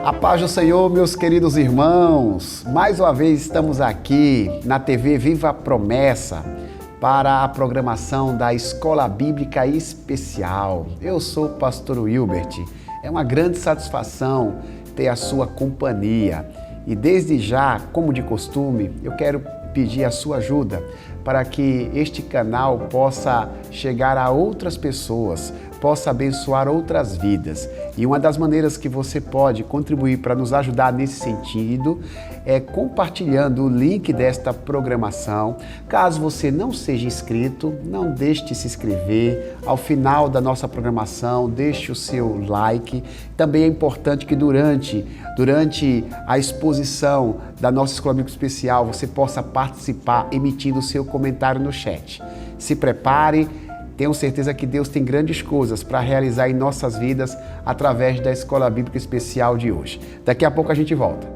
A paz do Senhor, meus queridos irmãos. Mais uma vez estamos aqui na TV Viva a Promessa para a programação da Escola Bíblica Especial. Eu sou o pastor Wilbert. É uma grande satisfação ter a sua companhia. E desde já, como de costume, eu quero pedir a sua ajuda para que este canal possa chegar a outras pessoas, possa abençoar outras vidas. E uma das maneiras que você pode contribuir para nos ajudar nesse sentido é compartilhando o link desta programação. Caso você não seja inscrito, não deixe de se inscrever. Ao final da nossa programação, deixe o seu like. Também é importante que durante a exposição da nossa Escola Bíblica Especial, você possa participar emitindo o seu comentário no chat. Se prepare. Tenho certeza que Deus tem grandes coisas para realizar em nossas vidas através da Escola Bíblica Especial de hoje. Daqui a pouco a gente volta.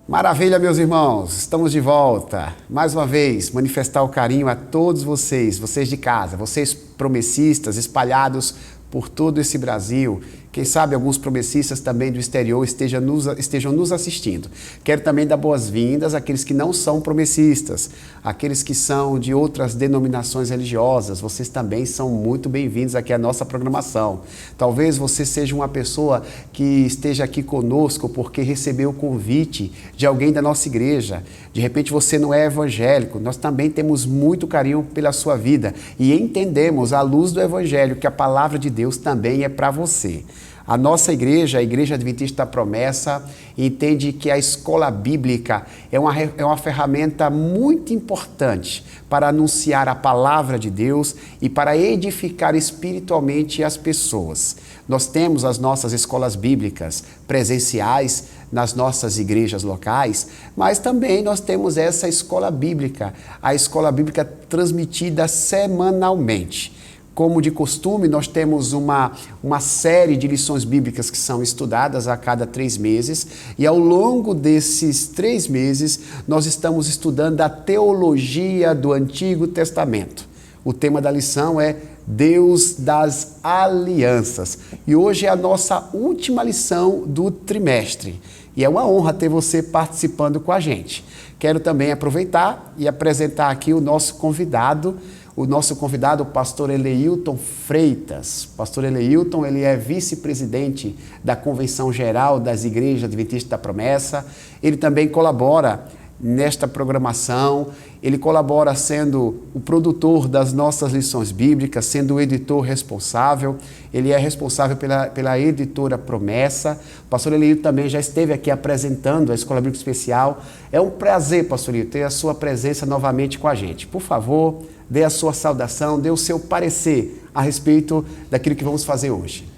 Maravilha, meus irmãos, estamos de volta. Mais uma vez, manifestar o carinho a todos vocês de casa, vocês promessistas espalhados por todo esse Brasil. Quem sabe alguns promessistas também do exterior estejam nos assistindo. Quero também dar boas-vindas àqueles que não são promessistas, aqueles que são de outras denominações religiosas. Vocês também são muito bem-vindos aqui à nossa programação. Talvez você seja uma pessoa que esteja aqui conosco porque recebeu o convite de alguém da nossa igreja. De repente você não é evangélico. Nós também temos muito carinho pela sua vida e entendemos, à luz do evangelho, que a palavra de Deus também é para você. A nossa igreja, a Igreja Adventista da Promessa, entende que a escola bíblica é uma ferramenta muito importante para anunciar a palavra de Deus e para edificar espiritualmente as pessoas. Nós temos as nossas escolas bíblicas presenciais nas nossas igrejas locais, mas também nós temos essa escola bíblica, a escola bíblica transmitida semanalmente. Como de costume, nós temos uma série de lições bíblicas que são estudadas a cada 3 meses e ao longo desses 3 meses nós estamos estudando a teologia do Antigo Testamento. O tema da lição é Deus das Alianças e hoje é a nossa última lição do trimestre e é uma honra ter você participando com a gente. Quero também aproveitar e apresentar aqui o nosso convidado, o pastor Eleilton Freitas. Pastor Eleilton, ele é vice-presidente da Convenção Geral das Igrejas Adventistas da Promessa. Ele também colabora nesta programação, ele colabora sendo o produtor das nossas lições bíblicas, sendo o editor responsável. Ele é responsável pela editora Promessa. O pastor Eleilton também já esteve aqui apresentando a Escola Bíblica Especial. É um prazer, pastor Eleilton, ter a sua presença novamente com a gente. Por favor, dê a sua saudação, dê o seu parecer a respeito daquilo que vamos fazer hoje.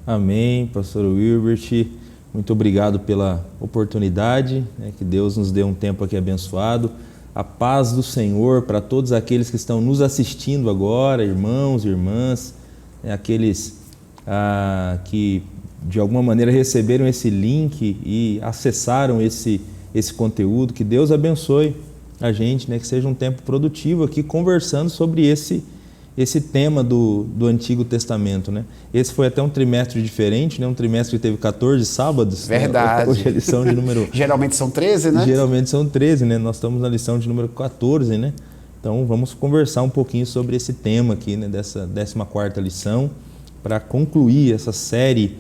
Amém, pastor Wilbert. Muito obrigado pela oportunidade, que Deus nos dê um tempo aqui abençoado. A paz do Senhor para todos aqueles que estão nos assistindo agora, irmãos, irmãs, aqueles que de alguma maneira receberam esse link e acessaram esse conteúdo. Que Deus abençoe a gente, que seja um tempo produtivo aqui conversando sobre esse tema do Antigo Testamento. Esse foi até um trimestre diferente, um trimestre que teve 14 sábados. Verdade. Hoje é a lição de número... Geralmente são 13, né? Geralmente são 13, Nós estamos na lição de número 14, Então vamos conversar um pouquinho sobre esse tema aqui, dessa 14ª lição, para concluir essa série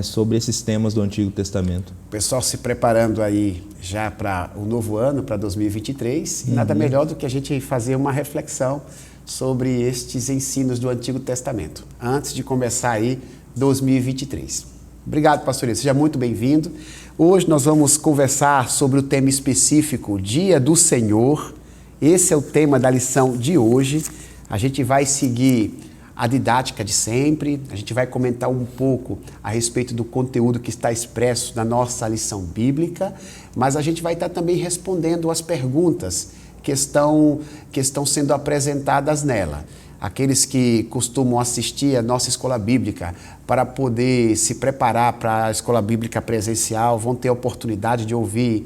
sobre esses temas do Antigo Testamento. O pessoal se preparando aí já para o novo ano, para 2023, e nada melhor do que a gente fazer uma reflexão sobre estes ensinos do Antigo Testamento, antes de começar aí 2023. Obrigado, pastor, seja muito bem-vindo. Hoje nós vamos conversar sobre o tema específico, Dia do Senhor. Esse é o tema da lição de hoje. A gente vai seguir a didática de sempre, a gente vai comentar um pouco a respeito do conteúdo que está expresso na nossa lição bíblica, mas a gente vai estar também respondendo as perguntas que estão sendo apresentadas nela. Aqueles que costumam assistir a nossa escola bíblica para poder se preparar para a escola bíblica presencial vão ter a oportunidade de ouvir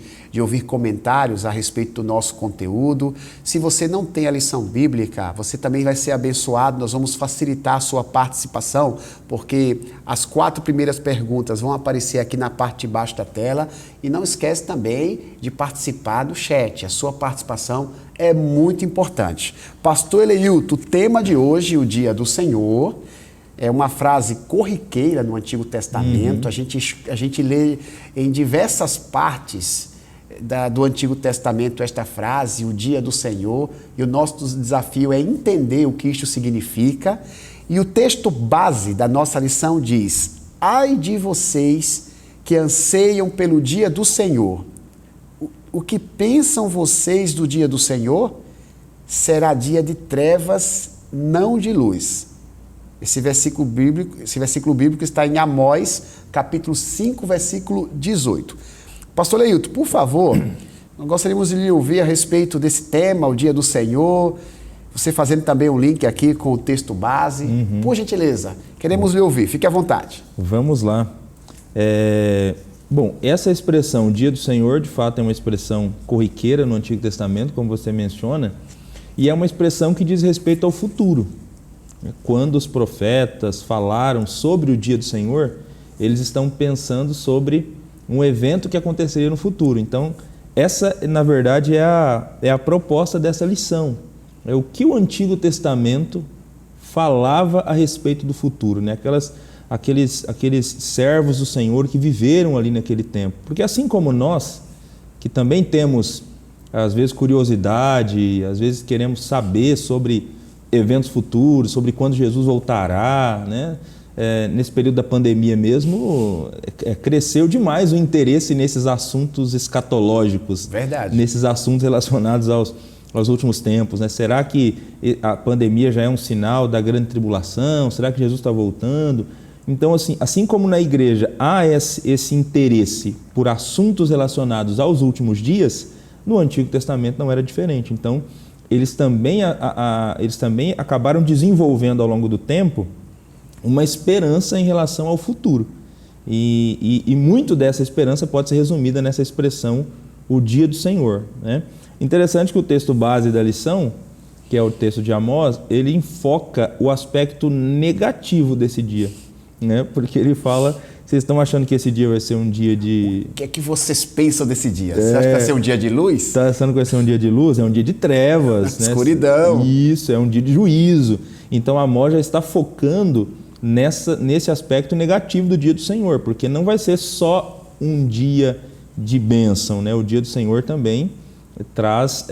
comentários a respeito do nosso conteúdo. Se você não tem a lição bíblica, você também vai ser abençoado. Nós vamos facilitar a sua participação, porque as 4 primeiras perguntas vão aparecer aqui na parte de baixo da tela. E não esquece também de participar do chat. A sua participação é muito importante. Pastor Eleilton, o tema de hoje, o Dia do Senhor, é uma frase corriqueira no Antigo Testamento. A gente lê em diversas partes do Antigo Testamento esta frase, o Dia do Senhor, e o nosso desafio é entender o que isto significa. E o texto base da nossa lição diz: ai de vocês que anseiam pelo dia do Senhor. O que pensam vocês do dia do Senhor? Será dia de trevas, não de luz. Esse versículo bíblico está em Amós, capítulo 5, versículo 18. Pastor Eleilton, por favor, nós gostaríamos de lhe ouvir a respeito desse tema, o dia do Senhor, você fazendo também um link aqui com o texto base. Por gentileza, queremos lhe ouvir, fique à vontade. Vamos lá. Bom, essa expressão, Dia do Senhor, de fato é uma expressão corriqueira no Antigo Testamento, como você menciona, e é uma expressão que diz respeito ao futuro. Quando os profetas falaram sobre o Dia do Senhor, eles estão pensando sobre um evento que aconteceria no futuro. Então, essa, na verdade, é a proposta dessa lição. É o que o Antigo Testamento falava a respeito do futuro, né? Aqueles servos do Senhor que viveram ali naquele tempo. Porque assim como nós, que também temos, às vezes, curiosidade, às vezes queremos saber sobre eventos futuros, sobre quando Jesus voltará, né? Nesse período da pandemia mesmo, cresceu demais o interesse nesses assuntos escatológicos. Verdade. Nesses assuntos relacionados aos últimos tempos, né? Será que a pandemia já é um sinal da grande tribulação? Será que Jesus está voltando? Então, assim como na igreja há esse interesse por assuntos relacionados aos últimos dias, no Antigo Testamento não era diferente. Então, eles também acabaram desenvolvendo ao longo do tempo uma esperança em relação ao futuro. E muito dessa esperança pode ser resumida nessa expressão, o Dia do Senhor, né? Interessante que o texto base da lição, que é o texto de Amós, ele enfoca o aspecto negativo desse dia, né? Porque ele fala, vocês estão achando que esse dia vai ser um dia de... O que é que vocês pensam desse dia? Você acha que vai ser um dia de luz? Está achando que vai ser um dia de luz? É um dia de trevas, né? Escuridão. Isso, é um dia de juízo. Então Amós já está focando nesse aspecto negativo do dia do Senhor, porque não vai ser só um dia de bênção, né? O dia do Senhor também traz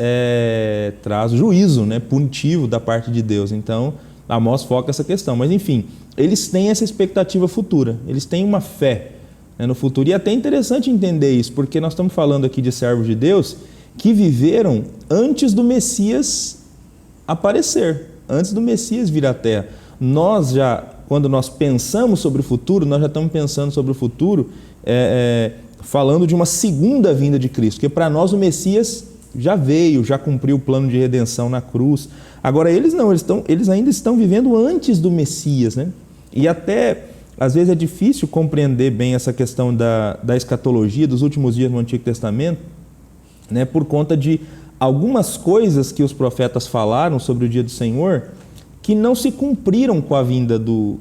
juízo, né? Punitivo da parte de Deus. Então Amós foca essa questão, mas enfim, eles têm essa expectativa futura, eles têm uma fé, né, no futuro. E é até interessante entender isso, porque nós estamos falando aqui de servos de Deus que viveram antes do Messias aparecer, antes do Messias vir à Terra. Quando nós pensamos sobre o futuro, nós já estamos pensando sobre o futuro falando de uma segunda vinda de Cristo, porque para nós o Messias já veio, já cumpriu o plano de redenção na cruz. Agora eles não, eles ainda estão vivendo antes do Messias, né? E até, às vezes é difícil compreender bem essa questão da escatologia, dos últimos dias no Antigo Testamento, né? Por conta de algumas coisas que os profetas falaram sobre o dia do Senhor, que não se cumpriram com a vinda do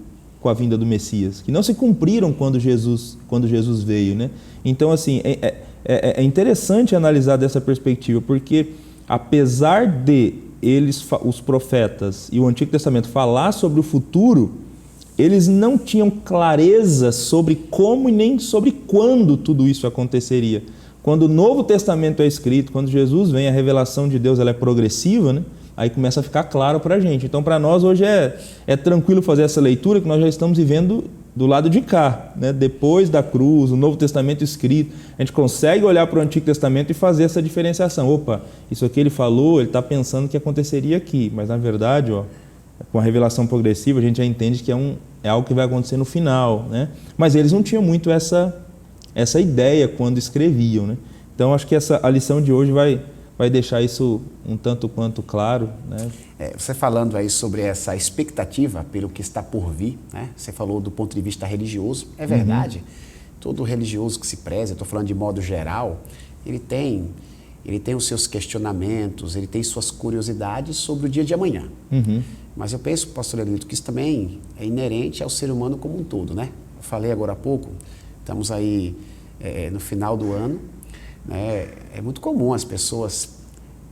Messias, que não se cumpriram quando Jesus veio, né? Então, assim, é interessante analisar dessa perspectiva, porque apesar de os profetas e o Antigo Testamento falar sobre o futuro, eles não tinham clareza sobre como e nem sobre quando tudo isso aconteceria. Quando o Novo Testamento é escrito, quando Jesus vem, a revelação de Deus ela é progressiva, né? Aí começa a ficar claro para a gente. Então, para nós hoje é tranquilo fazer essa leitura, que nós já estamos vivendo do lado de cá, né? Depois da cruz, o Novo Testamento escrito, a gente consegue olhar para o Antigo Testamento e fazer essa diferenciação. Opa, isso aqui ele falou, ele está pensando que aconteceria aqui, mas na verdade, com a revelação progressiva, a gente já entende que é algo que vai acontecer no final, né? Mas eles não tinham muito essa ideia quando escreviam, né? Então, acho que a lição de hoje vai deixar isso um tanto quanto claro, né? Você falando aí sobre essa expectativa pelo que está por vir, né? Você falou do ponto de vista religioso, é verdade. Todo religioso que se preze, eu estou falando de modo geral, ele tem os seus questionamentos, ele tem suas curiosidades sobre o dia de amanhã. Mas eu penso, pastor Elito, que isso também é inerente ao ser humano como um todo, né? Eu falei agora há pouco, estamos aí no final do ano, né? É muito comum as pessoas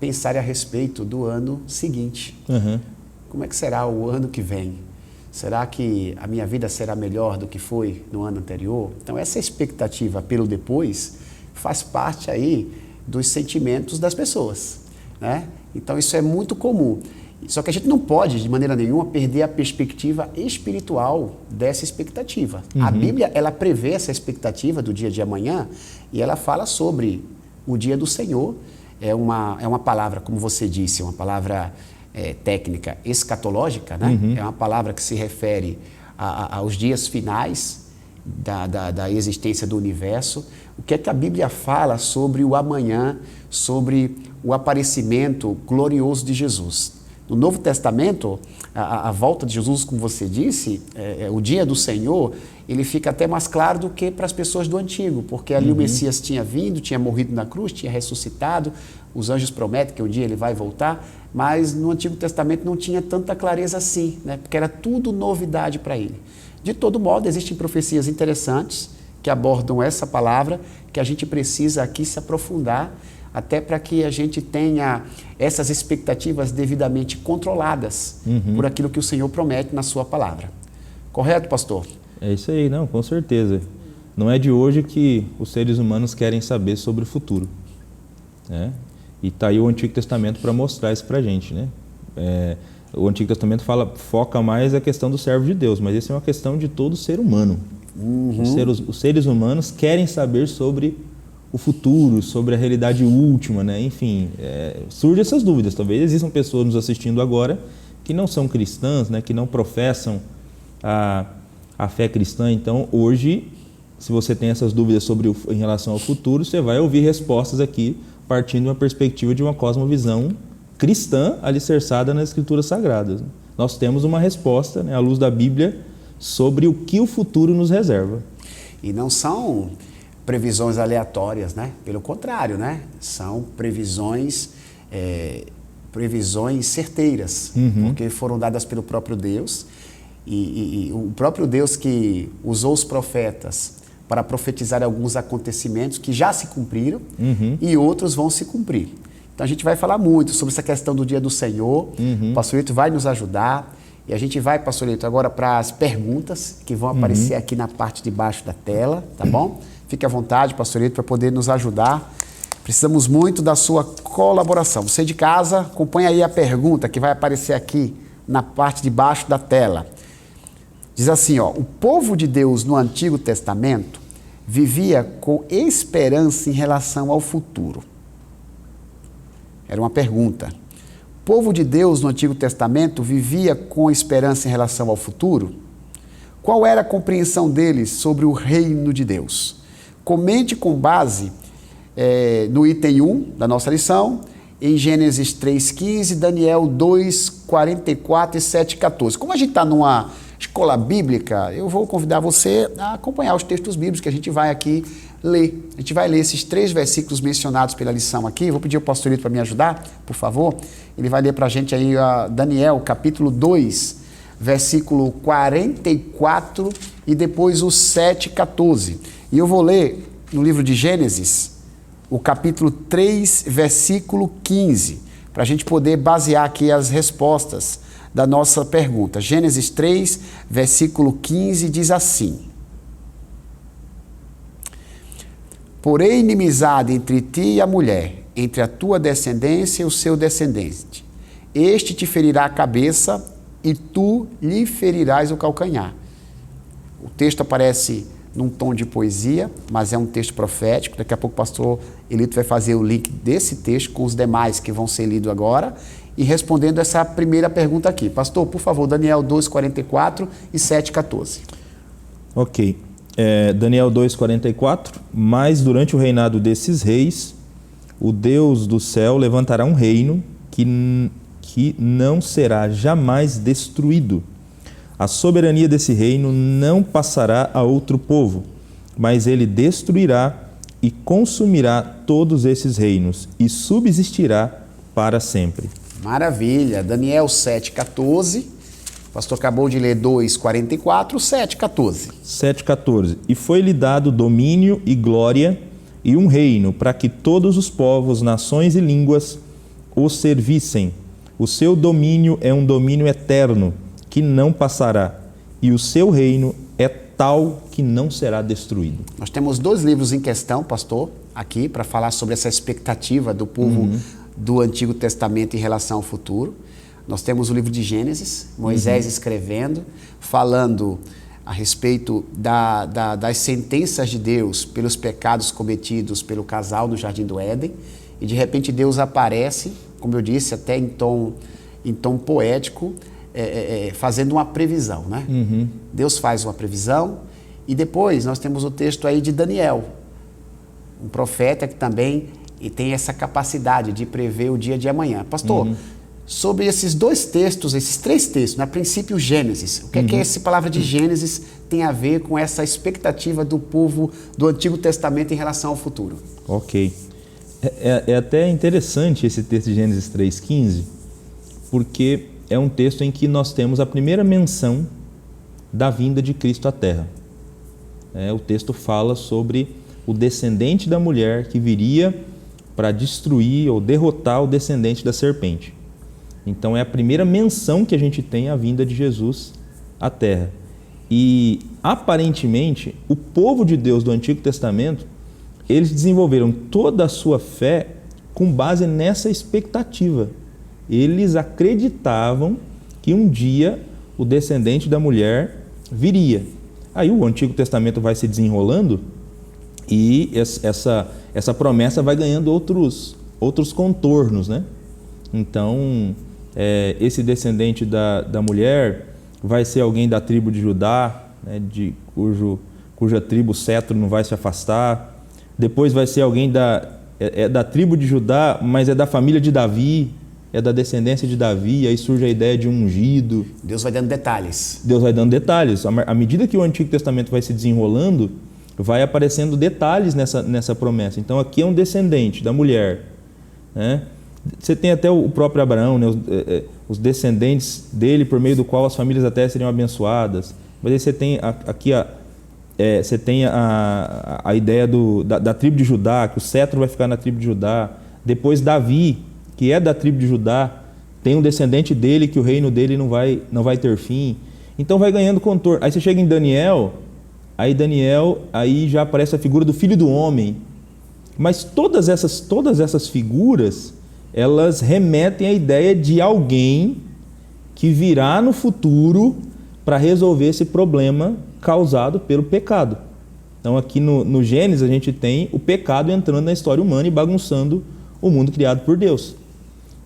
pensarem a respeito do ano seguinte. Como é que será o ano que vem? Será que a minha vida será melhor do que foi no ano anterior? Então, essa expectativa pelo depois faz parte aí dos sentimentos das pessoas, né? Então, isso é muito comum. Só que a gente não pode, de maneira nenhuma, perder a perspectiva espiritual dessa expectativa. A Bíblia, ela prevê essa expectativa do dia de amanhã e ela fala sobre o dia do Senhor. É uma palavra, como você disse, uma palavra técnica escatológica, né? É uma palavra que se refere aos dias finais da existência do universo. O que é que a Bíblia fala sobre o amanhã, sobre o aparecimento glorioso de Jesus? No Novo Testamento, a volta de Jesus, como você disse, o dia do Senhor, ele fica até mais claro do que para as pessoas do Antigo, porque ali o Messias tinha vindo, tinha morrido na cruz, tinha ressuscitado, os anjos prometem que um dia ele vai voltar, mas no Antigo Testamento não tinha tanta clareza assim, né? Porque era tudo novidade para ele. De todo modo, existem profecias interessantes que abordam essa palavra, que a gente precisa aqui se aprofundar, até para que a gente tenha essas expectativas devidamente controladas por aquilo que o Senhor promete na sua palavra. Correto, pastor? É isso aí, não, com certeza. Não é de hoje que os seres humanos querem saber sobre o futuro, né? E está aí o Antigo Testamento para mostrar isso para a gente, né? O Antigo Testamento foca mais a questão do servo de Deus, mas isso é uma questão de todo ser humano. Os seres humanos querem saber sobre o futuro, sobre a realidade última, né? Enfim, surgem essas dúvidas. Talvez existam pessoas nos assistindo agora que não são cristãs, né? Que não professam a fé cristã. Então, hoje, se você tem essas dúvidas em relação ao futuro, você vai ouvir respostas aqui partindo de uma perspectiva de uma cosmovisão cristã alicerçada nas Escrituras Sagradas. Nós temos uma resposta, né, à luz da Bíblia, sobre o que o futuro nos reserva. E não são previsões aleatórias, né? Pelo contrário, né? São previsões certeiras, porque foram dadas pelo próprio Deus e o próprio Deus que usou os profetas para profetizar alguns acontecimentos que já se cumpriram e outros vão se cumprir. Então a gente vai falar muito sobre essa questão do dia do Senhor. O pastor Lito vai nos ajudar e a gente vai, pastor Lito, agora para as perguntas que vão aparecer aqui na parte de baixo da tela, tá bom? Fique à vontade, pastor Lito, para poder nos ajudar. Precisamos muito da sua colaboração. Você de casa, acompanha aí a pergunta que vai aparecer aqui na parte de baixo da tela. Diz assim, ó: o povo de Deus no Antigo Testamento vivia com esperança em relação ao futuro. Era uma pergunta. O povo de Deus no Antigo Testamento vivia com esperança em relação ao futuro? Qual era a compreensão deles sobre o reino de Deus? Comente com base no item 1 da nossa lição, em Gênesis 3,15, Daniel 2,44 e 7,14. Como a gente está numa escola bíblica, eu vou convidar você a acompanhar os textos bíblicos que a gente vai aqui ler. A gente vai ler esses 3 versículos mencionados pela lição aqui. Vou pedir ao pastor Lito para me ajudar, por favor. Ele vai ler para a gente aí Daniel, capítulo 2, versículo 44 e depois o 7,14. E eu vou ler no livro de Gênesis, o capítulo 3, versículo 15, para a gente poder basear aqui as respostas da nossa pergunta. Gênesis 3, versículo 15, diz assim: porém, inimizade entre ti e a mulher, entre a tua descendência e o seu descendente. Este te ferirá a cabeça e tu lhe ferirás o calcanhar. O texto aparece num tom de poesia, mas é um texto profético. Daqui a pouco o pastor Elito vai fazer o link desse texto com os demais que vão ser lidos agora. E respondendo essa primeira pergunta aqui. Pastor, por favor, Daniel 2:44 e 7:14. Ok. Daniel 2:44. Mas durante o reinado desses reis, o Deus do céu levantará um reino que não será jamais destruído. A soberania desse reino não passará a outro povo, mas ele destruirá e consumirá todos esses reinos e subsistirá para sempre. Maravilha. Daniel 7:14. O pastor acabou de ler 2:44, 7:14. 7:14. E foi-lhe dado domínio e glória e um reino para que todos os povos, nações e línguas o servissem. O seu domínio é um domínio eterno, que não passará, e o seu reino é tal que não será destruído. Nós temos 2 livros em questão, pastor, aqui, para falar sobre essa expectativa do povo do Antigo Testamento em relação ao futuro. Nós temos o livro de Gênesis, Moisés escrevendo, falando a respeito das sentenças de Deus pelos pecados cometidos pelo casal no Jardim do Éden, e de repente Deus aparece, como eu disse, até em tom poético, fazendo uma previsão, né? Deus faz uma previsão, e depois nós temos o texto aí de Daniel, um profeta que também tem essa capacidade de prever o dia de amanhã. Pastor, sobre esses 2 textos, esses 3 textos, a princípio Gênesis, o que é que essa palavra de Gênesis tem a ver com essa expectativa do povo do Antigo Testamento em relação ao futuro? Ok. É até interessante esse texto de Gênesis 3:15, porque é um texto em que nós temos a primeira menção da vinda de Cristo à Terra. O texto fala sobre o descendente da mulher que viria para destruir ou derrotar o descendente da serpente. Então é a primeira menção que a gente tem à vinda de Jesus à Terra. E aparentemente o povo de Deus do Antigo Testamento, eles desenvolveram toda a sua fé com base nessa expectativa. Eles acreditavam que um dia o descendente da mulher viria. Aí o Antigo Testamento vai se desenrolando e essa promessa vai ganhando outros contornos, né? Então, esse descendente da mulher vai ser alguém da tribo de Judá, né, cuja tribo o cetro não vai se afastar. Depois vai ser alguém da tribo de Judá, mas é da família de Davi, é da descendência de Davi. Aí surge a ideia de um ungido. Deus vai dando detalhes. Deus vai dando detalhes. À medida que o Antigo Testamento vai se desenrolando, vai aparecendo detalhes nessa promessa. Então aqui é um descendente da mulher, né? Você tem até o próprio Abraão, né? Os descendentes dele, por meio do qual as famílias até seriam abençoadas. Mas aí você tem aqui você tem a ideia da tribo de Judá, que o cetro vai ficar na tribo de Judá. Depois Davi, que é da tribo de Judá, tem um descendente dele que o reino dele não vai ter fim. Então vai ganhando contorno. Aí você chega em Daniel, aí já aparece a figura do Filho do Homem. Mas todas essas figuras, elas remetem à ideia de alguém que virá no futuro para resolver esse problema causado pelo pecado. Então aqui no Gênesis a gente tem o pecado entrando na história humana e bagunçando o mundo criado por Deus.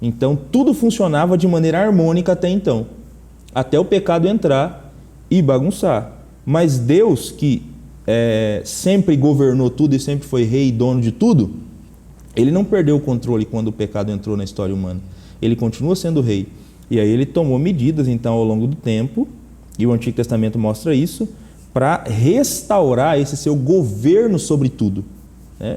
Então tudo funcionava de maneira harmônica até então, até o pecado entrar e bagunçar. Mas Deus, que sempre governou tudo e sempre foi rei e dono de tudo, ele não perdeu o controle quando o pecado entrou na história humana. Ele continua sendo rei. E aí ele tomou medidas então ao longo do tempo, e o Antigo Testamento mostra isso, para restaurar esse seu governo sobre tudo.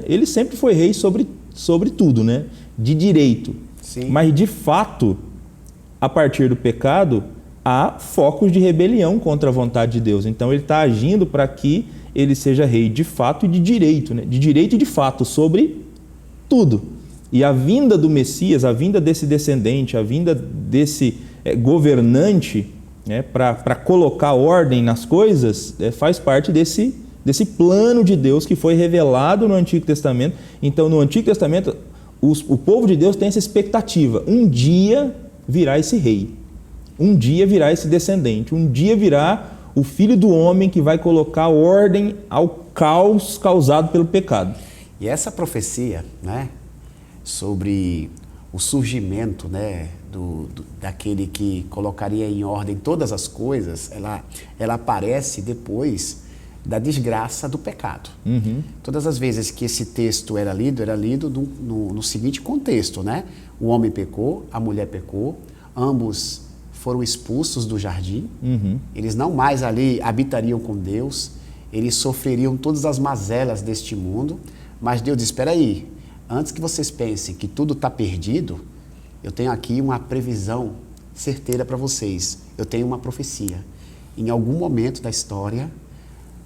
Ele sempre foi rei sobre tudo, né? De direito. Sim. Mas de fato, a partir do pecado, há focos de rebelião contra a vontade de Deus. Então ele está agindo para que ele seja rei de fato e de direito, né? De direito e de fato sobre tudo. E a vinda do Messias, a vinda desse descendente, a vinda desse governante, né, para colocar ordem nas coisas, faz parte desse plano de Deus que foi revelado no Antigo Testamento. Então no Antigo Testamento o povo de Deus tem essa expectativa: um dia virá esse rei, um dia virá esse descendente, um dia virá o Filho do Homem que vai colocar ordem ao caos causado pelo pecado. E essa profecia, né, sobre o surgimento, né, daquele que colocaria em ordem todas as coisas, ela aparece depois da desgraça do pecado. Todas as vezes que esse texto era lido no seguinte contexto, né? O homem pecou, a mulher pecou, ambos foram expulsos do jardim, eles não mais ali habitariam com Deus, eles sofreriam todas as mazelas deste mundo, mas Deus diz, espera aí, antes que vocês pensem que tudo está perdido, eu tenho aqui uma previsão certeira para vocês. Eu tenho uma profecia. Em algum momento da história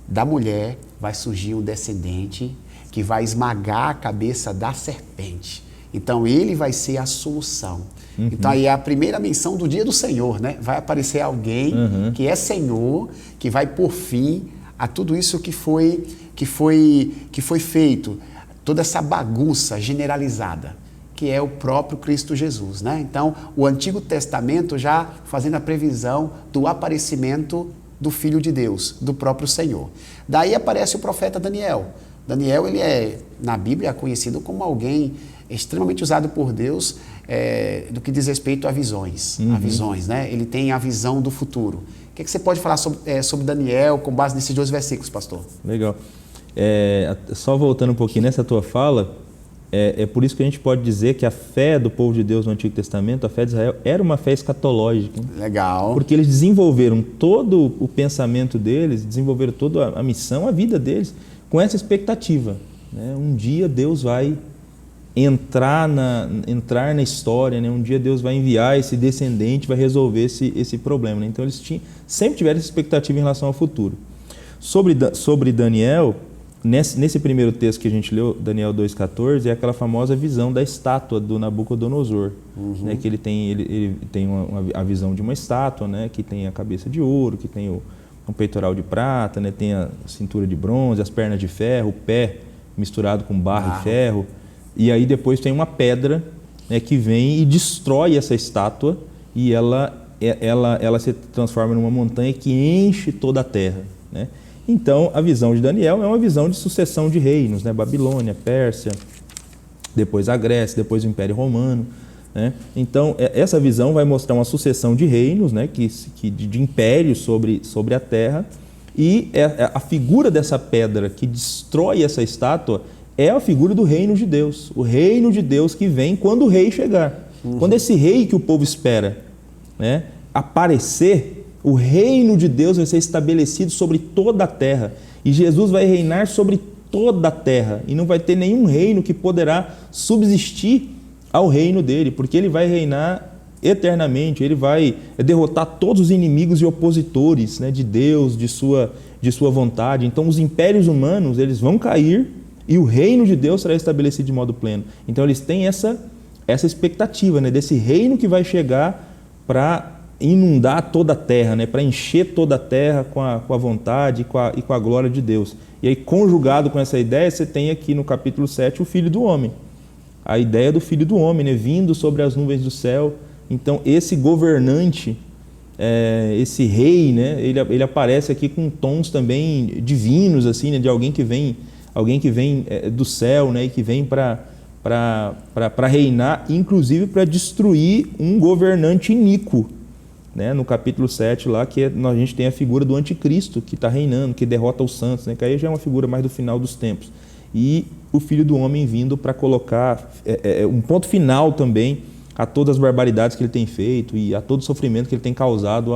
da mulher vai surgir um descendente que vai esmagar a cabeça da serpente. Então ele vai ser a solução. Então aí é a primeira menção do dia do Senhor, né? Vai aparecer alguém que é Senhor, que vai pôr fim a tudo isso que foi feito, toda essa bagunça generalizada, que é o próprio Cristo Jesus, né? Então, o Antigo Testamento já fazendo a previsão do aparecimento do Filho de Deus, do próprio Senhor. Daí aparece o profeta Daniel. Daniel, ele é, na Bíblia, conhecido como alguém extremamente usado por Deus do que diz respeito a visões, né? Ele tem a visão do futuro. O que você pode falar sobre Daniel com base nesses 2 versículos, pastor? Legal. Só voltando um pouquinho nessa tua fala, é por isso que a gente pode dizer que a fé do povo de Deus no Antigo Testamento, a fé de Israel, era uma fé escatológica. Legal. Porque eles desenvolveram todo o pensamento deles, desenvolveram toda a missão, a vida deles, com essa expectativa, né? Um dia Deus vai entrar na história, né? Um dia Deus vai enviar esse descendente, vai resolver esse problema, né? Então eles sempre tiveram essa expectativa em relação ao futuro. Sobre Daniel, nesse primeiro texto que a gente leu, Daniel 2,14, é aquela famosa visão da estátua do Nabucodonosor, né? Que ele tem a visão de uma estátua, né? Que tem a cabeça de ouro, que tem um peitoral de prata, né? Tem a cintura de bronze, as pernas de ferro, o pé misturado com barro e ferro. E aí depois tem uma pedra, né, que vem e destrói essa estátua e ela se transforma numa montanha que enche toda a terra, né? Então, a visão de Daniel é uma visão de sucessão de reinos, né? Babilônia, Pérsia, depois a Grécia, depois o Império Romano, né? Então, essa visão vai mostrar uma sucessão de reinos, né? De impérios sobre a terra, e a figura dessa pedra que destrói essa estátua é a figura do reino de Deus, o reino de Deus que vem quando o rei chegar. Quando esse rei que o povo espera, né, aparecer, o reino de Deus vai ser estabelecido sobre toda a terra. E Jesus vai reinar sobre toda a terra. E não vai ter nenhum reino que poderá subsistir ao reino dele, porque ele vai reinar eternamente. Ele vai derrotar todos os inimigos e opositores, né, de Deus, de sua vontade. Então os impérios humanos, eles vão cair e o reino de Deus será estabelecido de modo pleno. Então eles têm essa expectativa, né, desse reino que vai chegar para inundar toda a terra, né, para encher toda a terra com a vontade e com a glória de Deus. E aí, conjugado com essa ideia, você tem aqui no capítulo 7 o Filho do Homem. A ideia do Filho do Homem, né, vindo sobre as nuvens do céu. Então esse governante, esse rei, né, ele aparece aqui com tons também divinos, assim, né, de alguém que vem do céu, né, e que vem para reinar, inclusive para destruir um governante iníquo, né? No capítulo 7 lá, a gente tem a figura do anticristo que está reinando, que derrota os santos, né? Que aí já é uma figura mais do final dos tempos. E o Filho do Homem vindo para colocar um ponto final também a todas as barbaridades que ele tem feito e a todo o sofrimento que ele tem causado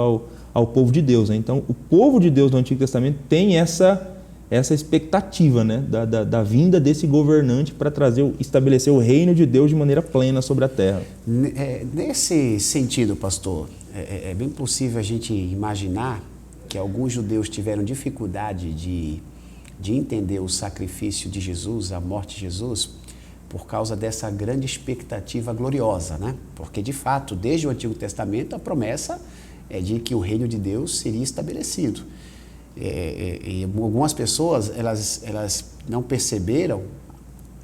ao povo de Deus, né? Então, o povo de Deus no Antigo Testamento tem essa expectativa, né, da vinda desse governante para estabelecer o reino de Deus de maneira plena sobre a terra. Nesse sentido, pastor, é bem possível a gente imaginar que alguns judeus tiveram dificuldade de entender o sacrifício de Jesus, a morte de Jesus, por causa dessa grande expectativa gloriosa, né? Porque, de fato, desde o Antigo Testamento, a promessa é de que o reino de Deus seria estabelecido. E algumas pessoas elas não perceberam,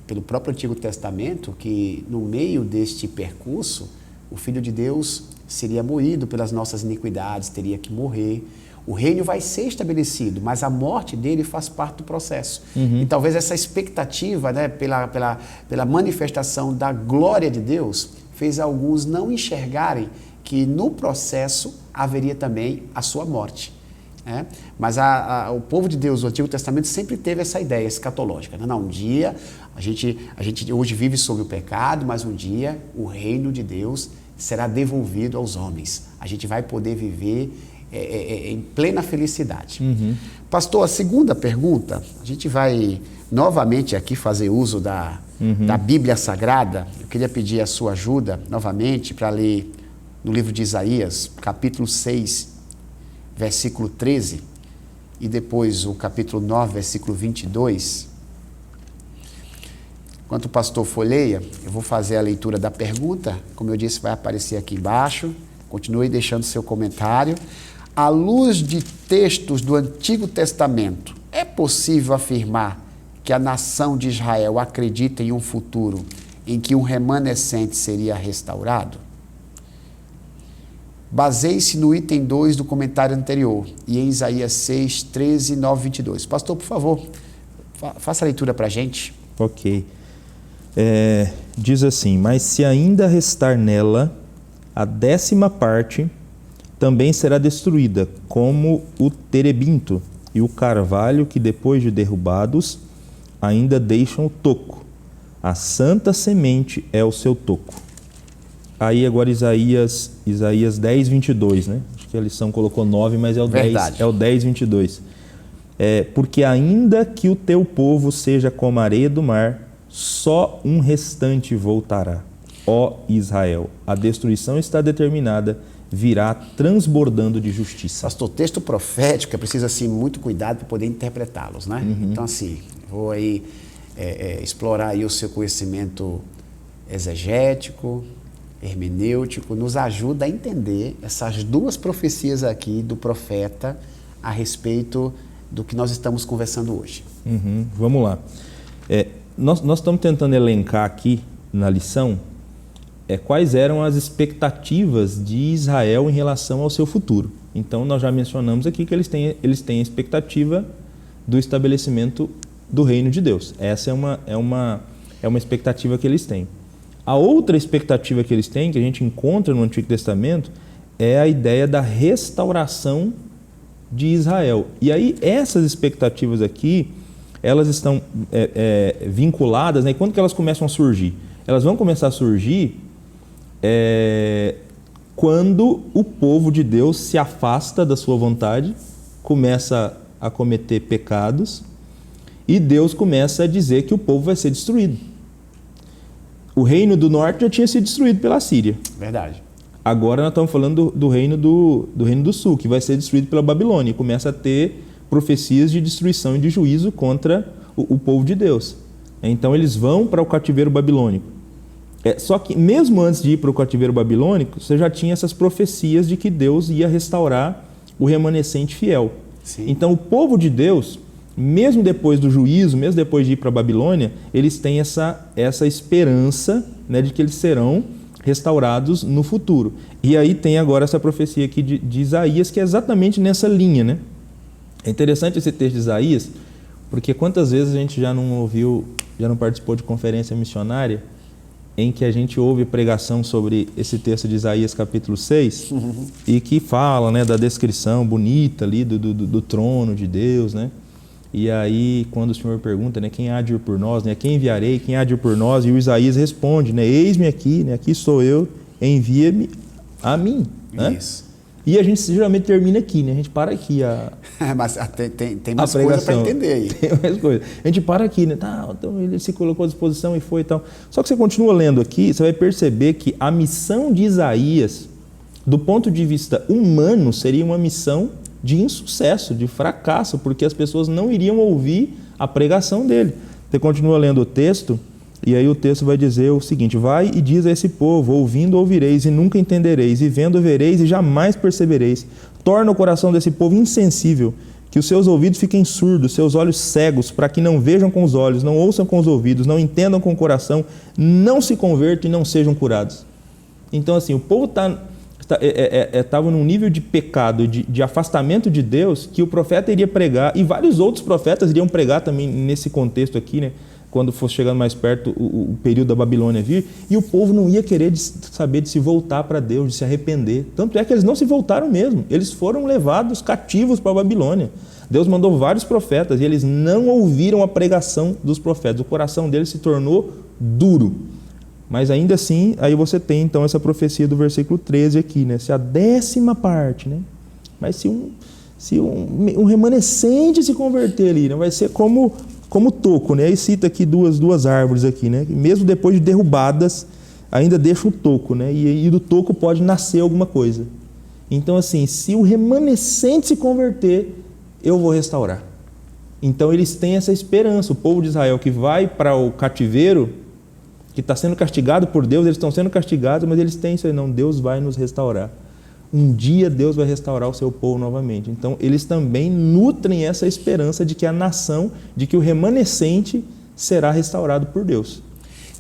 pelo próprio Antigo Testamento, que no meio deste percurso o Filho de Deus seria moído pelas nossas iniquidades, teria que morrer. O reino vai ser estabelecido, mas a morte dele faz parte do processo. E talvez essa expectativa, né, pela manifestação da glória de Deus, fez alguns não enxergarem que no processo haveria também a sua morte. Né? Mas o povo de Deus do Antigo Testamento sempre teve essa ideia escatológica. Não, um dia, a gente hoje vive sob o pecado, mas um dia o reino de Deus será devolvido aos homens. A gente vai poder viver em plena felicidade. Pastor, a segunda pergunta, a gente vai novamente aqui fazer uso da Bíblia Sagrada. Eu queria pedir a sua ajuda novamente para ler no livro de Isaías, capítulo 6, versículo 13, e depois o capítulo 9, versículo 22. Enquanto o pastor folheia, eu vou fazer a leitura da pergunta. Como eu disse, vai aparecer aqui embaixo. Continue deixando seu comentário. À luz de textos do Antigo Testamento, é possível afirmar que a nação de Israel acredita em um futuro em que um remanescente seria restaurado? Baseie-se no item 2 do comentário anterior e em Isaías 6, 13, 9, 22. Pastor, por favor, faça a leitura para a gente. Ok. Diz assim: mas se ainda restar nela a 10ª parte, também será destruída, como o terebinto e o carvalho que depois de derrubados ainda deixam o toco. A santa semente é o seu toco. Aí agora Isaías 10, 22, né? Acho que a lição colocou 9, mas é o 10, é o 10, 22. Porque ainda que o teu povo seja como a areia do mar, só um restante voltará. Ó Israel, a destruição está determinada, virá transbordando de justiça. Pastor, texto profético é preciso assim muito cuidado para poder interpretá-los, né? Então assim, vou aí explorar aí o seu conhecimento exegético, hermenêutico, nos ajuda a entender essas duas profecias aqui do profeta a respeito do que nós estamos conversando hoje. Vamos lá. Nós estamos tentando elencar aqui na lição quais eram as expectativas de Israel em relação ao seu futuro. Então, nós já mencionamos aqui que eles têm a expectativa do estabelecimento do reino de Deus. Essa é uma expectativa que eles têm. A outra expectativa que eles têm, que a gente encontra no Antigo Testamento, é a ideia da restauração de Israel. E aí, essas expectativas aqui, elas estão vinculadas, né? E quando que elas começam a surgir? Elas vão começar a surgir quando o povo de Deus se afasta da sua vontade, começa a cometer pecados, e Deus começa a dizer que o povo vai ser destruído. O reino do norte já tinha sido destruído pela Síria. Verdade. Agora nós estamos falando do reino do sul, que vai ser destruído pela Babilônia. E começa a ter profecias de destruição e de juízo contra o povo de Deus. Então eles vão para o cativeiro babilônico. Só que mesmo antes de ir para o cativeiro babilônico, você já tinha essas profecias de que Deus ia restaurar o remanescente fiel. Sim. Então o povo de Deus, mesmo depois do juízo, mesmo depois de ir para a Babilônia, eles têm essa esperança, né, de que eles serão restaurados no futuro. E aí tem agora essa profecia aqui de Isaías, que é exatamente nessa linha, né? É interessante esse texto de Isaías, porque quantas vezes a gente já não participou de conferência missionária em que a gente ouve pregação sobre esse texto de Isaías capítulo 6 e que fala, né, da descrição bonita ali do trono de Deus, né? E aí, quando o Senhor pergunta, né, quem há de ir por nós, né, quem enviarei, quem há de ir por nós, e o Isaías responde, né, eis-me aqui, né, aqui sou eu, envia-me a mim. Né? Isso. E a gente geralmente termina aqui, né? A gente para aqui mas tem mais coisa para entender aí. Tem mais coisa. A gente para aqui, né? Tá, então ele se colocou à disposição e foi e tal. Só que você continua lendo aqui, você vai perceber que a missão de Isaías, do ponto de vista humano, seria uma missão de insucesso, de fracasso, porque as pessoas não iriam ouvir a pregação dele. Você continua lendo o texto, e aí o texto vai dizer o seguinte: vai e diz a esse povo, ouvindo ouvireis e nunca entendereis, e vendo vereis e jamais percebereis. Torna o coração desse povo insensível, que os seus ouvidos fiquem surdos, seus olhos cegos, para que não vejam com os olhos, não ouçam com os ouvidos, não entendam com o coração, não se convertam e não sejam curados. Então assim, o povo está estavam num nível de pecado, de afastamento de Deus, que o profeta iria pregar, e vários outros profetas iriam pregar também nesse contexto aqui, né? Quando fosse chegando mais perto o período da Babilônia vir, e o povo não ia querer saber de se voltar para Deus, de se arrepender. Tanto é que eles não se voltaram mesmo, eles foram levados cativos para a Babilônia. Deus mandou vários profetas e eles não ouviram a pregação dos profetas. O coração deles se tornou duro. Mas ainda assim, aí você tem então essa profecia do versículo 13 aqui, né? Se a 10ª parte, né? Mas se um remanescente se converter ali, né? Vai ser como toco, né? Aí cita aqui duas árvores aqui, né? Mesmo depois de derrubadas, ainda deixa o toco, né? E do toco pode nascer alguma coisa. Então assim, se o remanescente se converter, eu vou restaurar. Então eles têm essa esperança. O povo de Israel que vai para o cativeiro, que está sendo castigado por Deus, eles estão sendo castigados, mas eles têm isso aí, não, Deus vai nos restaurar. Um dia Deus vai restaurar o seu povo novamente. Então eles também nutrem essa esperança de que a nação, de que o remanescente será restaurado por Deus.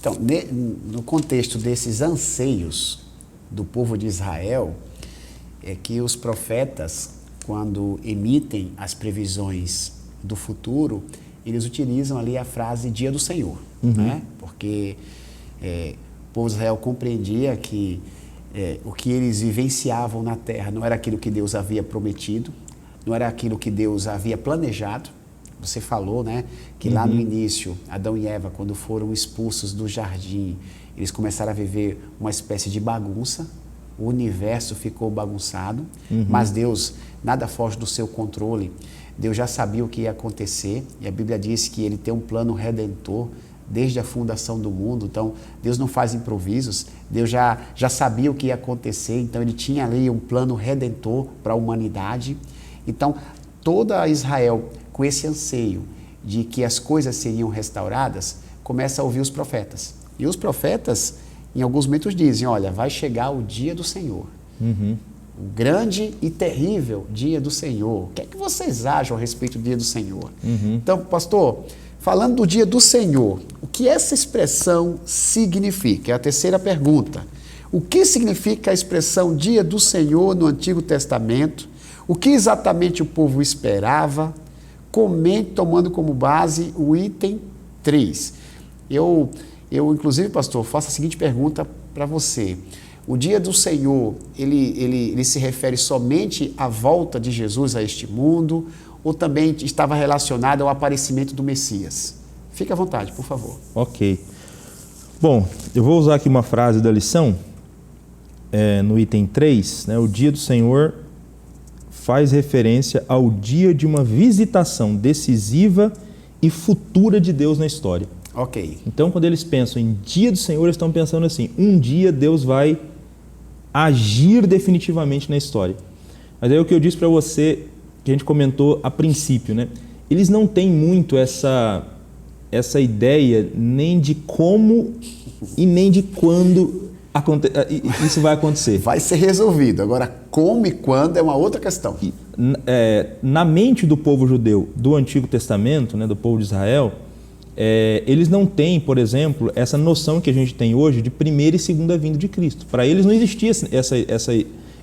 Então, no contexto desses anseios do povo de Israel, é que os profetas, quando emitem as previsões do futuro, eles utilizam ali a frase dia do Senhor, né? Porque o povo de Israel compreendia que o que eles vivenciavam na terra não era aquilo que Deus havia prometido, não era aquilo que Deus havia planejado. Você falou, né, que lá no início, Adão e Eva, quando foram expulsos do jardim, eles começaram a viver uma espécie de bagunça, o universo ficou bagunçado, mas Deus, nada foge do seu controle. Deus já sabia o que ia acontecer, e a Bíblia diz que Ele tem um plano redentor desde a fundação do mundo. Então, Deus não faz improvisos, Deus já sabia o que ia acontecer, então Ele tinha ali um plano redentor para a humanidade. Então, toda Israel, com esse anseio de que as coisas seriam restauradas, começa a ouvir os profetas. E os profetas, em alguns momentos, dizem, olha, vai chegar o dia do Senhor. O grande e terrível dia do Senhor. O que é que vocês acham a respeito do dia do Senhor? Então, pastor, falando do dia do Senhor, o que essa expressão significa? É a terceira pergunta. O que significa a expressão dia do Senhor no Antigo Testamento? O que exatamente o povo esperava? Comente, tomando como base o item 3. Eu inclusive, pastor, faço a seguinte pergunta para você. O dia do Senhor, ele se refere somente à volta de Jesus a este mundo, ou também estava relacionado ao aparecimento do Messias? Fique à vontade, por favor. Ok. Bom, eu vou usar aqui uma frase da lição, no item 3, né? O dia do Senhor faz referência ao dia de uma visitação decisiva e futura de Deus na história. Ok. Então, quando eles pensam em dia do Senhor, eles estão pensando assim, um dia Deus vai agir definitivamente na história. Mas aí o que eu disse para você, que a gente comentou a princípio, né? Eles não têm muito essa ideia nem de como e nem de quando isso vai acontecer. Vai ser resolvido. Agora, como e quando é uma outra questão. Na mente do povo judeu do Antigo Testamento, né, do povo de Israel, eles não têm, por exemplo, essa noção que a gente tem hoje de primeira e segunda vinda de Cristo. Para eles não existia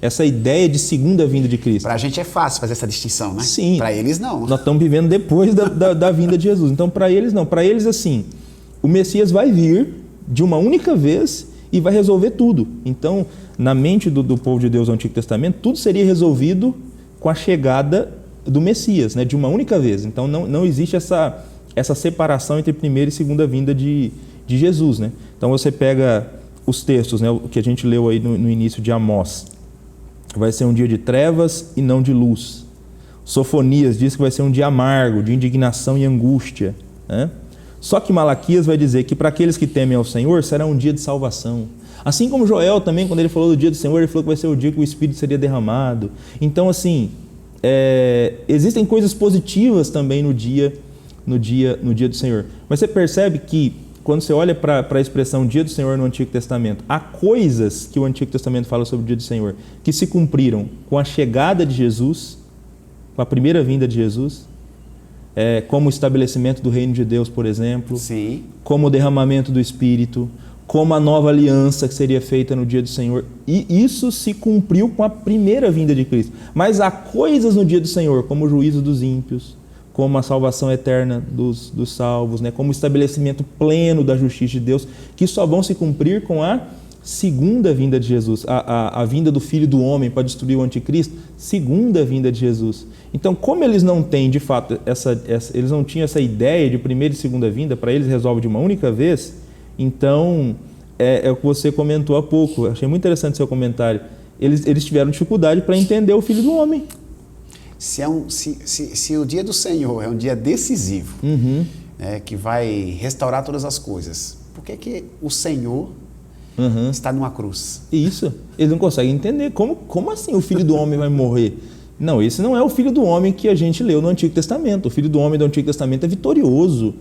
essa ideia de segunda vinda de Cristo. Para a gente é fácil fazer essa distinção, né? Sim. Para eles não. Nós estamos vivendo depois da vinda de Jesus. Então, para eles não. Para eles, assim, o Messias vai vir de uma única vez e vai resolver tudo. Então, na mente do povo de Deus do Antigo Testamento, tudo seria resolvido com a chegada do Messias, né? De uma única vez. Então, não existe essa separação entre primeira e segunda vinda de Jesus, né? Então você pega os textos, né, o que a gente leu aí no início de Amós. Vai ser um dia de trevas e não de luz. Sofonias diz que vai ser um dia amargo, de indignação e angústia, né? Só que Malaquias vai dizer que para aqueles que temem ao Senhor será um dia de salvação. Assim como Joel também, quando ele falou do dia do Senhor, ele falou que vai ser o dia que o Espírito seria derramado. Então, assim, existem coisas positivas também no dia do Senhor. Mas você percebe que, quando você olha para a expressão dia do Senhor no Antigo Testamento, há coisas que o Antigo Testamento fala sobre o dia do Senhor que se cumpriram com a chegada de Jesus, com a primeira vinda de Jesus, como o estabelecimento do reino de Deus, por exemplo, Sim. como o derramamento do Espírito, como a nova aliança que seria feita no dia do Senhor. E isso se cumpriu com a primeira vinda de Cristo. Mas há coisas no dia do Senhor, como o juízo dos ímpios, como a salvação eterna dos salvos, né? Como o estabelecimento pleno da justiça de Deus, que só vão se cumprir com a segunda vinda de Jesus. A vinda do Filho do Homem para destruir o anticristo, segunda vinda de Jesus. Então, como eles não têm, de fato, eles não tinham essa ideia de primeira e segunda vinda, para eles resolve de uma única vez, então, é o que você comentou há pouco. Achei muito interessante o seu comentário. Eles tiveram dificuldade para entender o Filho do Homem. Se o dia do Senhor é um dia decisivo, que vai restaurar todas as coisas, por que o Senhor está numa cruz? Isso. Eles não conseguem entender. Como assim o Filho do Homem vai morrer? Não, esse não é o Filho do Homem que a gente leu no Antigo Testamento. O Filho do Homem do Antigo Testamento é vitorioso.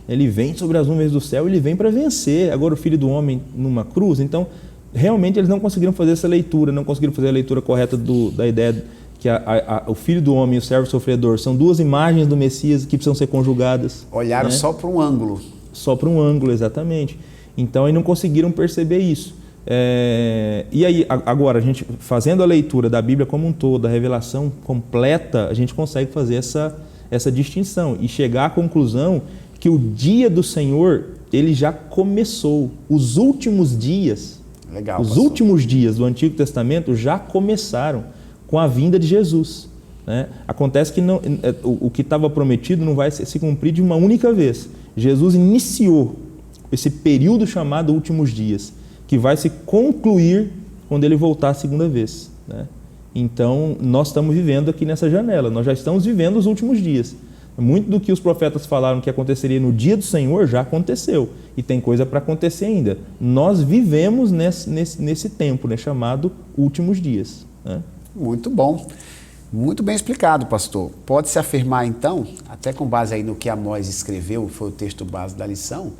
Ele vem sobre as nuvens do céu, ele vem para vencer. Agora o Filho do Homem numa cruz. Então, realmente eles não conseguiram fazer essa leitura, não conseguiram fazer a leitura correta da ideia que o Filho do Homem e o servo sofredor são duas imagens do Messias que precisam ser conjugadas. Olharam, né? Só para um ângulo. Só para um ângulo, exatamente. Então, aí não conseguiram perceber isso. E aí, agora, a gente fazendo a leitura da Bíblia como um todo, a revelação completa, a gente consegue fazer essa distinção e chegar à conclusão que o dia do Senhor, ele já começou. Os últimos dias, últimos dias do Antigo Testamento já começaram com a vinda de Jesus, né? Acontece que o que estava prometido não vai se cumprir de uma única vez. Jesus iniciou esse período chamado últimos dias, que vai se concluir quando ele voltar a segunda vez, né? Então, nós estamos vivendo aqui nessa janela, nós já estamos vivendo os últimos dias. Muito do que os profetas falaram que aconteceria no dia do Senhor já aconteceu, e tem coisa para acontecer ainda. Nós vivemos nesse tempo, né, chamado últimos dias, né? Muito bom. Muito bem explicado, pastor. Pode-se afirmar, então, até com base aí no que Amós escreveu, foi o texto base da lição,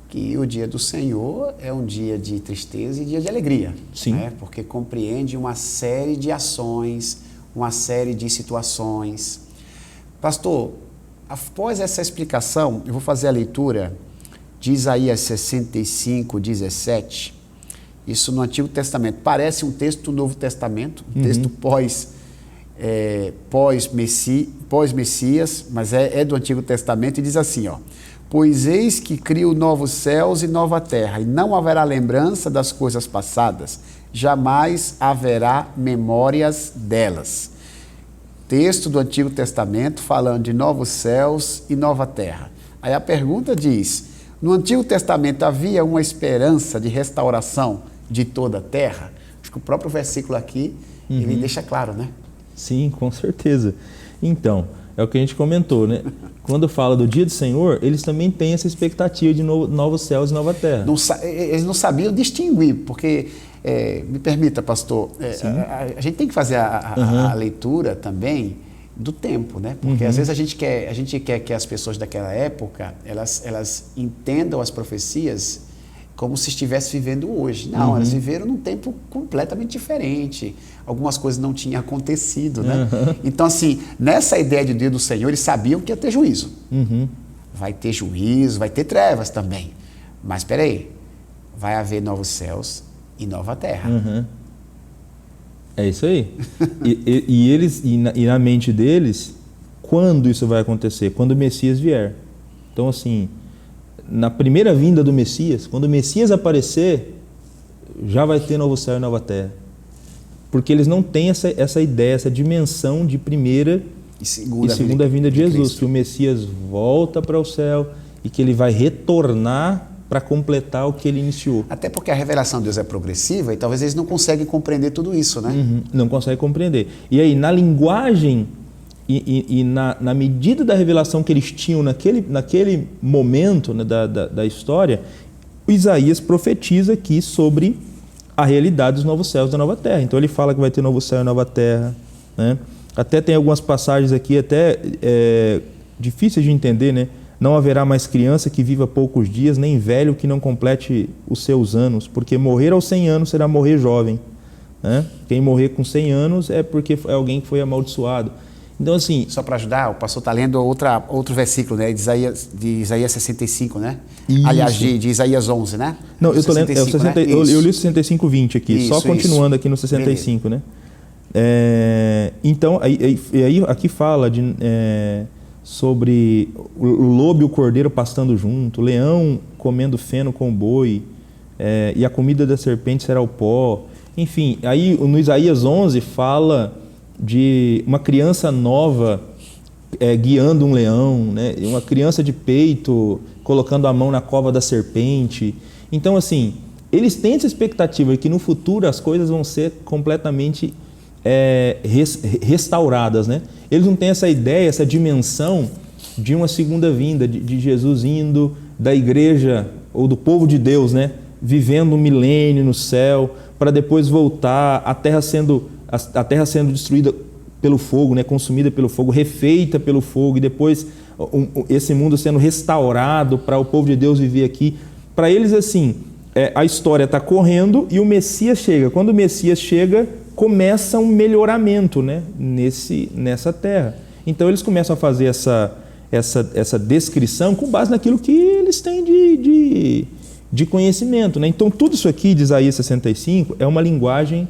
que o dia do Senhor é um dia de tristeza e dia de alegria. Sim. Né? Porque compreende uma série de ações, uma série de situações. Pastor, após essa explicação, eu vou fazer a leitura de Isaías 65, 17. Isso no Antigo Testamento. Parece um texto do Novo Testamento, um texto pós-Messias, mas é do Antigo Testamento, e diz assim, ó: pois eis que crio novos céus e nova terra, e não haverá lembrança das coisas passadas, jamais haverá memórias delas. Texto do Antigo Testamento falando de novos céus e nova terra. Aí a pergunta diz: no Antigo Testamento havia uma esperança de restauração de toda a terra? Acho que o próprio versículo aqui, ele deixa claro, né? Sim, com certeza. Então, é o que a gente comentou, né? Quando fala do dia do Senhor, eles também têm essa expectativa de novos céus e nova terra. Eles não sabiam distinguir, porque, me permita, pastor, a gente tem que fazer a leitura também do tempo, né? Porque às vezes a gente quer que as pessoas daquela época, elas entendam as profecias como se estivesse vivendo hoje. Não, elas viveram num tempo completamente diferente. Algumas coisas não tinham acontecido, né? Então, assim, nessa ideia de dia do Senhor, eles sabiam que ia ter juízo. Vai ter juízo, vai ter trevas também. Mas, espera aí, vai haver novos céus e nova terra. É isso aí. E na mente deles, quando isso vai acontecer? Quando o Messias vier. Então, assim, na primeira vinda do Messias, quando o Messias aparecer, já vai ter novo céu e nova terra. Porque eles não têm essa ideia, essa dimensão de primeira e segunda vinda de Jesus, que o Messias volta para o céu e que ele vai retornar para completar o que ele iniciou. Até porque a revelação de Deus é progressiva e talvez eles não conseguem compreender tudo isso, né? Não conseguem compreender. E aí, na linguagem e na medida da revelação que eles tinham naquele momento, né, da história, o Isaías profetiza aqui sobre a realidade dos novos céus e da nova terra. Então ele fala que vai ter novo céu e nova terra, né? Até tem algumas passagens aqui até difíceis de entender, né? Não haverá mais criança que viva poucos dias, nem velho que não complete os seus anos, porque morrer aos 100 anos será morrer jovem, né? Quem morrer com 100 anos é porque é alguém que foi amaldiçoado. Então, assim... Só para ajudar, o pastor está lendo outro versículo, né? De Isaías 65, né? Isso. Aliás, de Isaías 11, né? Não, eu estou lendo, né? Eu li o 65, 20 aqui, isso, só continuando aqui no 65, né? Então, aí aqui fala sobre o lobo e o cordeiro pastando junto, o leão comendo feno com o boi, e a comida da serpente será o pó. Enfim, aí no Isaías 11 fala de uma criança nova guiando um leão, né? Uma criança de peito colocando a mão na cova da serpente. Então, assim, eles têm essa expectativa de que no futuro as coisas vão ser completamente restauradas, né? Eles não têm essa ideia, essa dimensão de uma segunda vinda, de Jesus indo, da igreja ou do povo de Deus, né? Vivendo um milênio no céu, para depois voltar, a terra sendo destruída pelo fogo, né? Consumida pelo fogo, refeita pelo fogo, e depois esse mundo sendo restaurado para o povo de Deus viver aqui. Para eles, assim, a história está correndo e o Messias chega. Quando o Messias chega, começa um melhoramento, né? Nessa terra. Então eles começam a fazer essa descrição com base naquilo que eles têm de conhecimento, né? Então tudo isso aqui de Isaías 65 é uma linguagem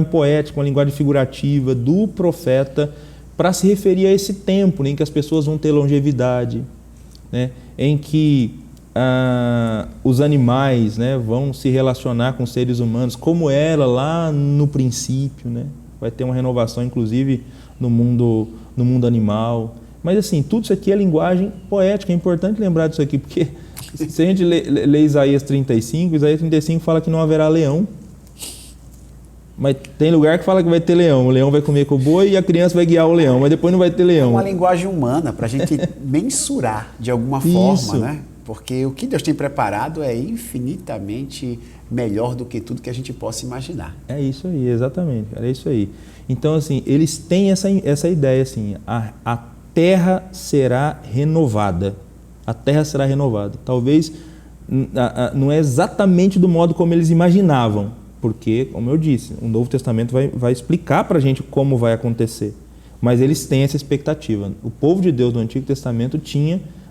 poética, uma linguagem figurativa do profeta para se referir a esse tempo, né, em que as pessoas vão ter longevidade, né, em que os animais, né, vão se relacionar com os seres humanos como era lá no princípio, né? Vai ter uma renovação, inclusive, no mundo animal. Mas, assim, tudo isso aqui é linguagem poética. É importante lembrar disso aqui, porque se a gente lê Isaías 35 fala que não haverá leão. Mas tem lugar que fala que vai ter leão. O leão vai comer com o boi e a criança vai guiar o leão, mas depois não vai ter leão. É uma linguagem humana para a gente mensurar de alguma forma, né? Porque o que Deus tem preparado é infinitamente melhor do que tudo que a gente possa imaginar. É isso aí, exatamente. É isso aí. Então, assim, eles têm essa ideia, assim, a terra será renovada. A terra será renovada. Talvez não é exatamente do modo como eles imaginavam, porque, como eu disse, o Novo Testamento vai explicar para a gente como vai acontecer. Mas eles têm essa expectativa. O povo de Deus do Antigo Testamento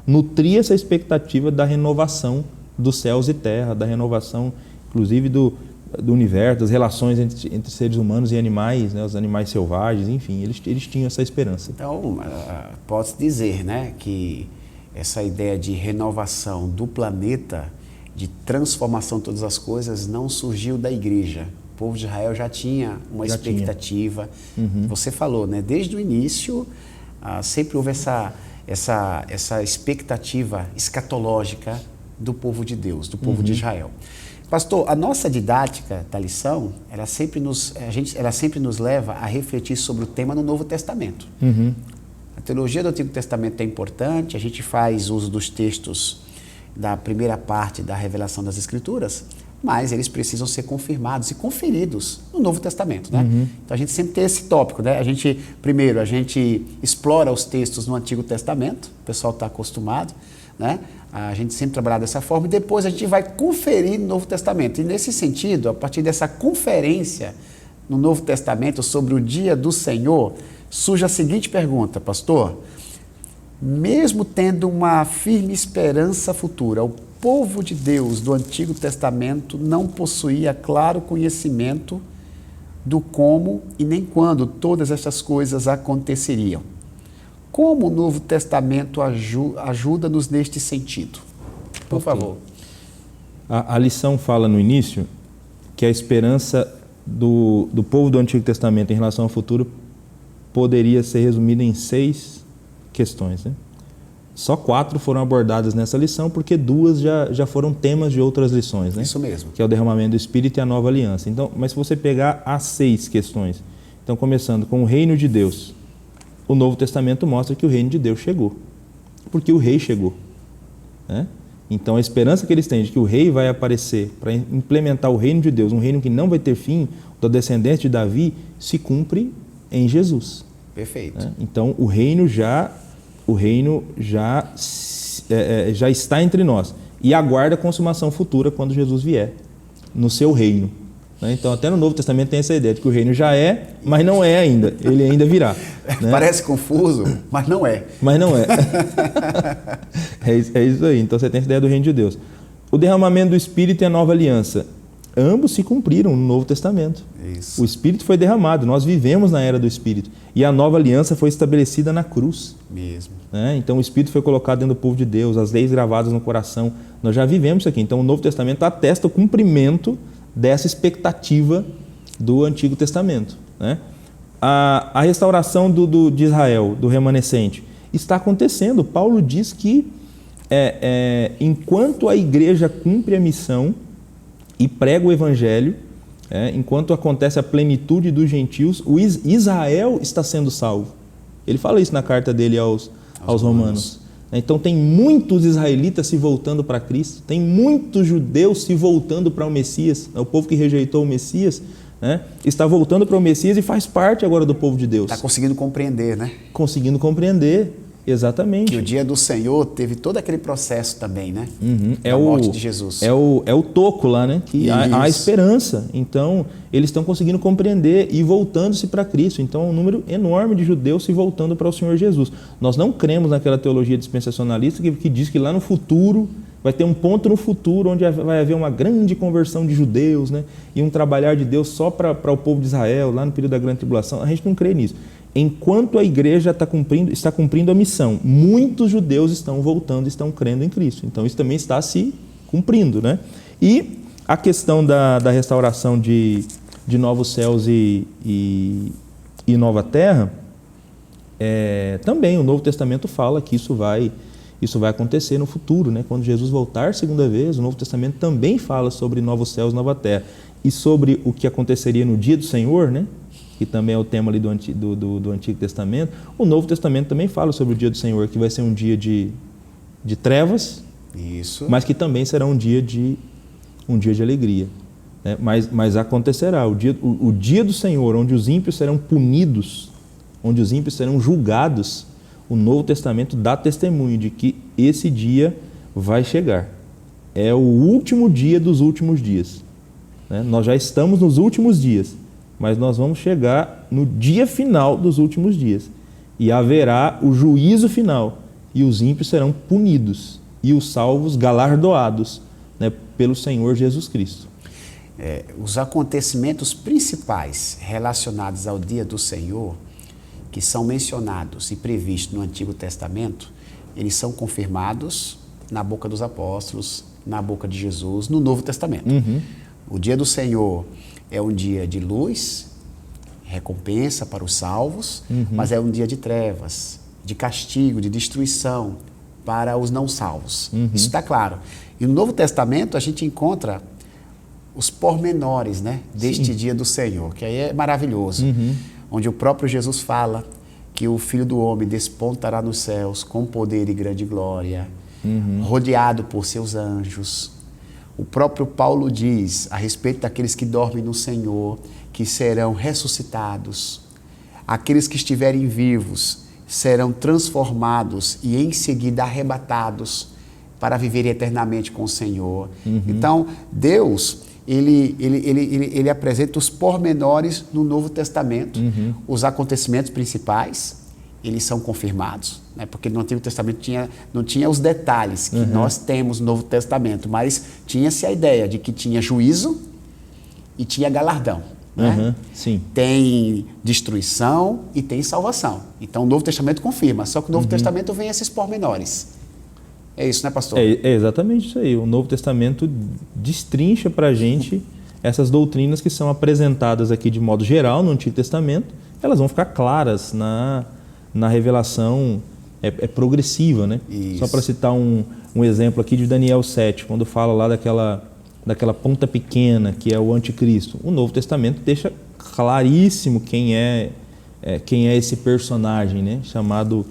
nutria essa expectativa da renovação dos céus e terra, da renovação, inclusive, do universo, das relações entre seres humanos e animais, né, os animais selvagens, enfim, eles tinham essa esperança. Então, pode-se dizer, né, que essa ideia de renovação do planeta, de transformação de todas as coisas, não surgiu da igreja. O povo de Israel já tinha uma expectativa. Uhum. Você falou, né, desde o início, sempre houve essa expectativa escatológica do povo de Deus, do povo de Israel. Pastor, a nossa didática da lição, ela sempre nos leva a refletir sobre o tema no Novo Testamento. Uhum. A teologia do Antigo Testamento é importante, a gente faz uso dos textos da primeira parte da revelação das Escrituras, mas eles precisam ser confirmados e conferidos no Novo Testamento, né? Uhum. Então a gente sempre tem esse tópico, né? Primeiro a gente explora os textos no Antigo Testamento, o pessoal está acostumado, né? A gente sempre trabalha dessa forma, e depois a gente vai conferir no Novo Testamento. E nesse sentido, a partir dessa conferência no Novo Testamento sobre o dia do Senhor, surge a seguinte pergunta, pastor: mesmo tendo uma firme esperança futura, o povo de Deus do Antigo Testamento não possuía claro conhecimento do como e nem quando todas essas coisas aconteceriam. Como o Novo Testamento ajuda-nos neste sentido? Por favor. A lição fala no início que a esperança do povo do Antigo Testamento em relação ao futuro poderia ser resumida em 6 questões, né? Só 4 foram abordadas nessa lição, porque 2 já foram temas de outras lições, né? Isso mesmo. Que é o derramamento do Espírito e a nova aliança. Então, mas se você pegar as 6 questões, então começando com o reino de Deus, o Novo Testamento mostra que o reino de Deus chegou, porque o rei chegou, né? Então a esperança que eles têm de que o rei vai aparecer para implementar o reino de Deus, um reino que não vai ter fim, da descendência de Davi, se cumpre em Jesus. Perfeito. Né? Então o reino já está entre nós e aguarda a consumação futura quando Jesus vier no seu reino, né? Então, até no Novo Testamento tem essa ideia de que o reino já é, mas não é ainda. Ele ainda virá. Né? Parece confuso, mas não é. Mas não é. É isso aí. Então, você tem essa ideia do reino de Deus. O derramamento do Espírito e a nova aliança. Ambos se cumpriram no Novo Testamento. Isso. O Espírito foi derramado, nós vivemos na era do Espírito. E a nova aliança foi estabelecida na cruz. Mesmo. Né? Então o Espírito foi colocado dentro do povo de Deus, as leis gravadas no coração. Nós já vivemos isso aqui. Então o Novo Testamento atesta o cumprimento dessa expectativa do Antigo Testamento. Né? A restauração de Israel, do remanescente, está acontecendo. Paulo diz que enquanto a igreja cumpre a missão e prega o evangelho, enquanto acontece a plenitude dos gentios, o Israel está sendo salvo. Ele fala isso na carta dele aos romanos. Então tem muitos israelitas se voltando para Cristo, tem muitos judeus se voltando para o Messias. O povo que rejeitou o Messias, né, está voltando para o Messias e faz parte agora do povo de Deus. Está conseguindo compreender, né? Conseguindo compreender. Exatamente. Que o dia do Senhor teve todo aquele processo também, né? Da morte de Jesus. É o toco lá, né? Que há esperança. Então, eles estão conseguindo compreender e voltando-se para Cristo. Então, um número enorme de judeus se voltando para o Senhor Jesus. Nós não cremos naquela teologia dispensacionalista que diz que lá no futuro, vai ter um ponto no futuro onde vai haver uma grande conversão de judeus, né? E um trabalhar de Deus só para o povo de Israel, lá no período da grande tribulação. A gente não crê nisso. Enquanto a igreja está cumprindo a missão, muitos judeus estão voltando, estão crendo em Cristo. Então, isso também está se cumprindo, né? E a questão da restauração de novos céus e nova terra, também o Novo Testamento fala que isso vai acontecer no futuro, né? Quando Jesus voltar segunda vez, o Novo Testamento também fala sobre novos céus e nova terra. E sobre o que aconteceria no dia do Senhor, né? Que também é o tema ali do Antigo Testamento. O Novo Testamento também fala sobre o dia do Senhor, que vai ser um dia de trevas, isso, mas que também será um dia de alegria. Né? Mas acontecerá o dia do Senhor, onde os ímpios serão punidos, onde os ímpios serão julgados. O Novo Testamento dá testemunho de que esse dia vai chegar. É o último dia dos últimos dias. Né? Nós já estamos nos últimos dias, mas nós vamos chegar no dia final dos últimos dias. E haverá o juízo final, e os ímpios serão punidos, e os salvos galardoados, né, pelo Senhor Jesus Cristo. Os acontecimentos principais relacionados ao dia do Senhor, que são mencionados e previstos no Antigo Testamento, eles são confirmados na boca dos apóstolos, na boca de Jesus, no Novo Testamento. O dia do Senhor é um dia de luz, recompensa para os salvos, mas é um dia de trevas, de castigo, de destruição para os não salvos. Isso está claro. E no Novo Testamento a gente encontra os pormenores, né, deste dia do Senhor, que aí é maravilhoso. Onde o próprio Jesus fala que o Filho do Homem despontará nos céus com poder e grande glória, rodeado por seus anjos. O próprio Paulo diz a respeito daqueles que dormem no Senhor, que serão ressuscitados. Aqueles que estiverem vivos serão transformados e em seguida arrebatados para viver eternamente com o Senhor. Então, Deus, ele apresenta os pormenores no Novo Testamento. Os acontecimentos principais, eles são confirmados, né? Porque no Antigo Testamento não tinha os detalhes que nós temos no Novo Testamento, mas tinha-se a ideia de que tinha juízo e tinha galardão. Né? Sim. Tem destruição e tem salvação. Então o Novo Testamento confirma, só que o Novo Testamento vem esses pormenores. É isso, né, pastor? É exatamente isso aí. O Novo Testamento destrincha para a gente essas doutrinas que são apresentadas aqui de modo geral no Antigo Testamento. Elas vão ficar claras na revelação progressiva, né? Isso. Só para citar um exemplo aqui de Daniel 7, quando fala lá daquela ponta pequena que é o anticristo. O Novo Testamento deixa claríssimo quem é esse personagem, né? Chamado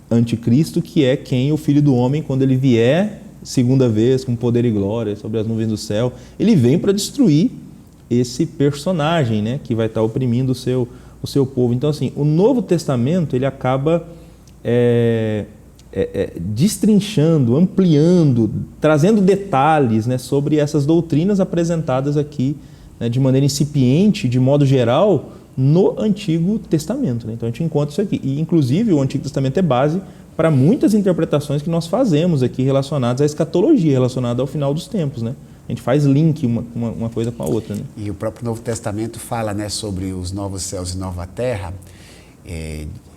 anticristo, que é quem o Filho do Homem, quando ele vier segunda vez com poder e glória sobre as nuvens do céu, ele vem para destruir esse personagem, né? Que vai estar oprimindo o seu povo. Então, assim, o Novo Testamento ele acaba destrinchando, ampliando, trazendo detalhes, né, sobre essas doutrinas apresentadas aqui né, de maneira incipiente, de modo geral, no Antigo Testamento, né? Então a gente encontra isso aqui. E, inclusive, o Antigo Testamento é base para muitas interpretações que nós fazemos aqui relacionadas à escatologia, relacionada ao final dos tempos, né? A gente faz link uma coisa com a outra, né? E o próprio Novo Testamento fala, né, sobre os novos céus e nova terra,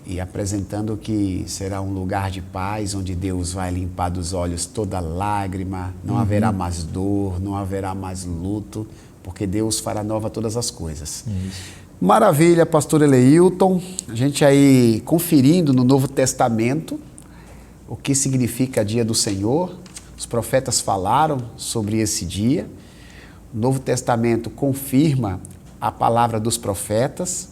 e apresentando que será um lugar de paz, onde Deus vai limpar dos olhos toda lágrima, não haverá mais dor, não haverá mais luto, porque Deus fará nova todas as coisas. Maravilha, pastor Eleilton. A gente aí conferindo no Novo Testamento o que significa dia do Senhor. Os profetas falaram sobre esse dia. O Novo Testamento confirma a palavra dos profetas.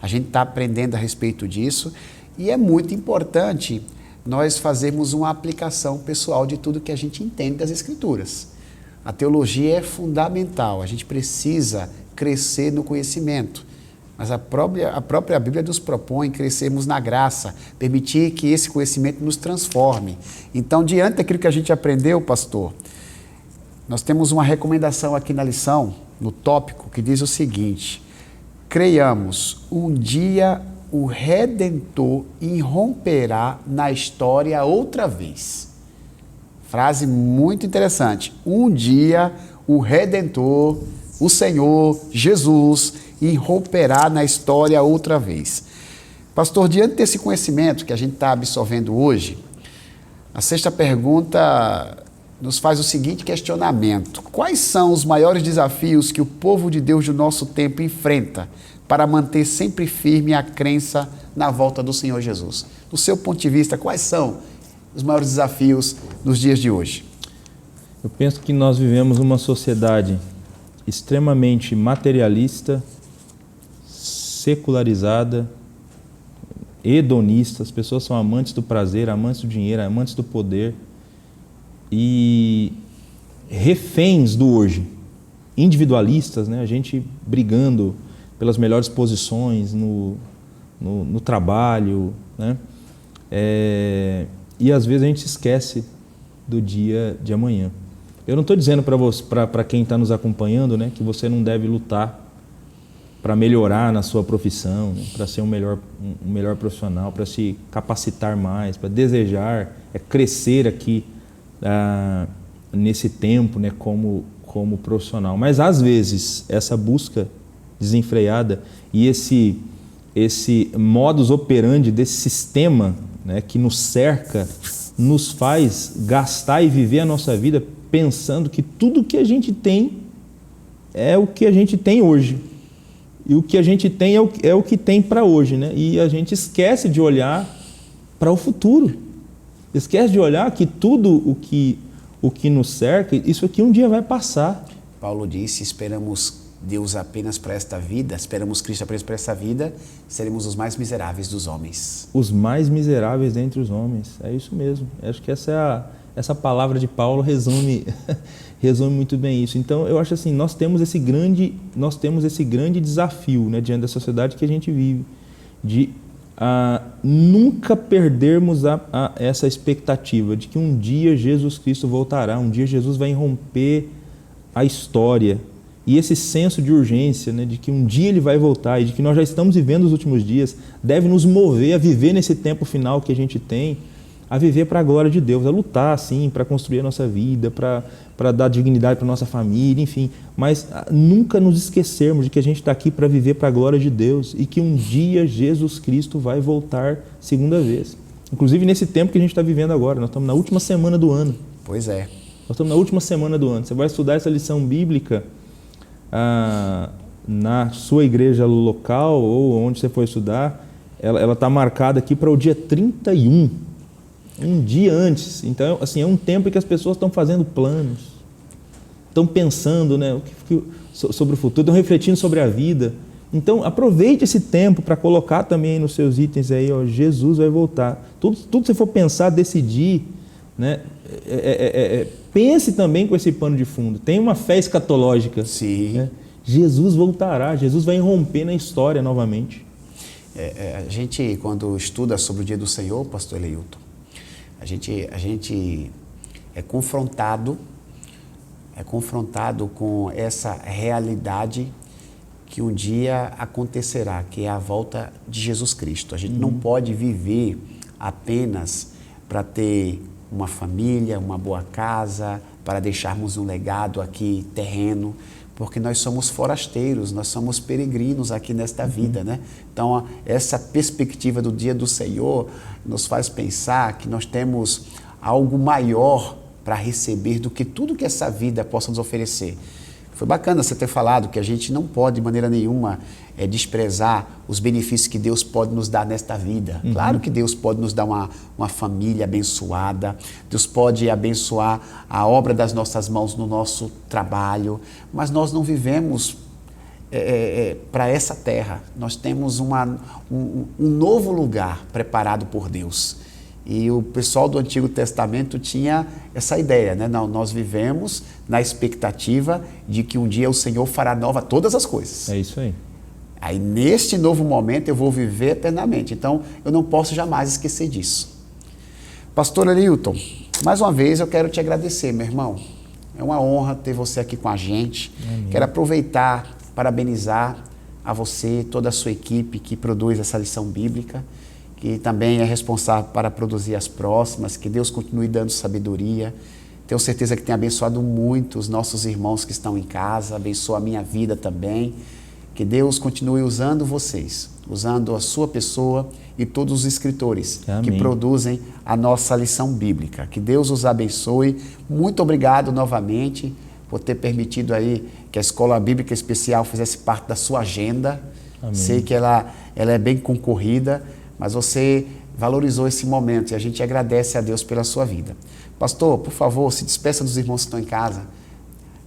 A gente está aprendendo a respeito disso. E é muito importante nós fazermos uma aplicação pessoal de tudo que a gente entende das Escrituras. A teologia é fundamental. A gente precisa crescer no conhecimento. Mas a própria Bíblia nos propõe crescermos na graça, permitir que esse conhecimento nos transforme. Então, diante daquilo que a gente aprendeu, pastor, nós temos uma recomendação aqui na lição, no tópico, que diz o seguinte: creiamos, um dia o Redentor irromperá na história outra vez. Frase muito interessante. Um dia o Redentor, o Senhor, Jesus, irromperá na história outra vez. Pastor, diante desse conhecimento que a gente está absorvendo hoje, a sexta pergunta nos faz o seguinte questionamento: quais são os maiores desafios que o povo de Deus do nosso tempo enfrenta para manter sempre firme a crença na volta do Senhor Jesus? Do seu ponto de vista, quais são os maiores desafios nos dias de hoje? Eu penso que nós vivemos uma sociedade extremamente materialista, secularizada, hedonista. As pessoas são amantes do prazer, amantes do dinheiro, amantes do poder e reféns do hoje, individualistas, né? A gente brigando pelas melhores posições no trabalho, né? E às vezes a gente se esquece do dia de amanhã. Eu não estou dizendo para quem está nos acompanhando, né, que você não deve lutar para melhorar na sua profissão, né, para ser um melhor profissional, para se capacitar mais, para desejar crescer aqui nesse tempo, né, como profissional. Mas às vezes essa busca desenfreada e esse modus operandi desse sistema, né, que nos cerca, nos faz gastar e viver a nossa vida pensando que tudo que a gente tem é o que a gente tem hoje. E o que a gente tem é o que tem para hoje, né? E a gente esquece de olhar para o futuro. Esquece de olhar que tudo o que nos cerca, isso aqui um dia vai passar. Paulo disse: esperamos Deus apenas para esta vida, esperamos Cristo apenas para esta vida, seremos os mais miseráveis dos homens. Os mais miseráveis dentre os homens, é isso mesmo. Acho que essa palavra de Paulo resume muito bem isso. Então, eu acho assim, nós temos esse grande desafio, né, diante da sociedade que a gente vive, de nunca perdermos essa expectativa de que um dia Jesus Cristo voltará, um dia Jesus vai irromper a história. E esse senso de urgência, né, de que um dia ele vai voltar e de que nós já estamos vivendo os últimos dias, deve nos mover a viver nesse tempo final que a gente tem, a viver para a glória de Deus, a lutar, sim, para construir a nossa vida, para dar dignidade para a nossa família, enfim. Mas nunca nos esquecermos de que a gente está aqui para viver para a glória de Deus e que um dia Jesus Cristo vai voltar segunda vez. Inclusive nesse tempo que a gente está vivendo agora, nós estamos na última semana do ano. Pois é. Nós estamos na última semana do ano. Você vai estudar essa lição bíblica na sua igreja local ou onde você for estudar, ela está marcada aqui para o dia 31, um dia antes. Então, assim, é um tempo em que as pessoas estão fazendo planos, estão pensando, né, sobre o futuro, estão refletindo sobre a vida. Então, aproveite esse tempo para colocar também nos seus itens aí, ó, Jesus vai voltar. Tudo que você for pensar, decidir, né, pense também com esse pano de fundo. Tem uma fé escatológica. Sim. Né? Jesus voltará, Jesus vai irromper na história novamente. A gente, quando estuda sobre o dia do Senhor, pastor Eleilton, a gente é confrontado é confrontado com essa realidade que um dia acontecerá, que é a volta de Jesus Cristo. A gente não pode viver apenas para ter uma família, uma boa casa, para deixarmos um legado aqui terreno, porque nós somos forasteiros, nós somos peregrinos aqui nesta vida, né? Então, essa perspectiva do dia do Senhor nos faz pensar que nós temos algo maior para receber do que tudo que essa vida possa nos oferecer. Foi bacana você ter falado que a gente não pode de maneira nenhuma desprezar os benefícios que Deus pode nos dar nesta vida. Claro que Deus pode nos dar uma família abençoada, Deus pode abençoar a obra das nossas mãos no nosso trabalho, mas nós não vivemos para essa terra. Nós temos um novo lugar preparado por Deus. E o pessoal do Antigo Testamento tinha essa ideia, né? Não, nós vivemos na expectativa de que um dia o Senhor fará nova todas as coisas. É isso aí. Aí, neste novo momento, eu vou viver eternamente. Então, eu não posso jamais esquecer disso. Pastor Arilton, mais uma vez eu quero te agradecer, meu irmão. É uma honra ter você aqui com a gente. Amém. Quero aproveitar, parabenizar a você, toda a sua equipe que produz essa lição bíblica, que também é responsável para produzir as próximas, que Deus continue dando sabedoria. Tenho certeza que tem abençoado muito os nossos irmãos que estão em casa, abençoa a minha vida também. Que Deus continue usando vocês, usando a sua pessoa e todos os escritores que produzem a nossa lição bíblica. Que Deus os abençoe. Muito obrigado novamente por ter permitido aí que a Escola Bíblica Especial fizesse parte da sua agenda. Amém. Sei que ela é bem concorrida, mas você valorizou esse momento e a gente agradece a Deus pela sua vida. Pastor, por favor, se despeça dos irmãos que estão em casa.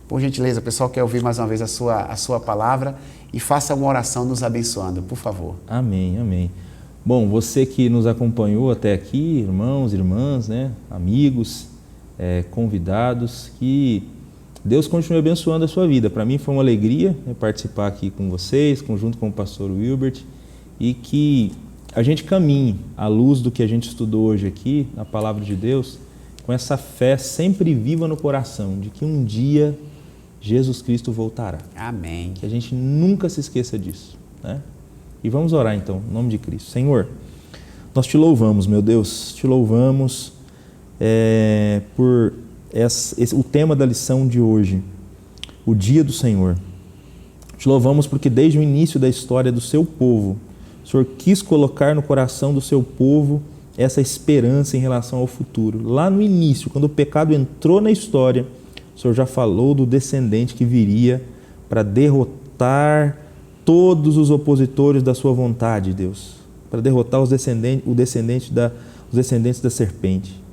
Por gentileza, o pessoal quer ouvir mais uma vez a sua palavra e faça uma oração nos abençoando, por favor. Amém, amém. Bom, você que nos acompanhou até aqui, irmãos, irmãs, né, amigos, convidados, que Deus continue abençoando a sua vida. Para mim foi uma alegria, né, participar aqui com vocês, junto com o pastor Wilbert, e que a gente caminhe à luz do que a gente estudou hoje aqui, na palavra de Deus, com essa fé sempre viva no coração, de que um dia Jesus Cristo voltará. Amém. Que a gente nunca se esqueça disso, né? E vamos orar então, em nome de Cristo. Senhor, nós te louvamos, meu Deus, te louvamos por o tema da lição de hoje, o dia do Senhor. Te louvamos porque desde o início da história do seu povo, o Senhor quis colocar no coração do seu povo essa esperança em relação ao futuro. Lá no início, quando o pecado entrou na história, o Senhor já falou do descendente que viria para derrotar todos os opositores da sua vontade, Deus, para derrotar os descendentes da serpente.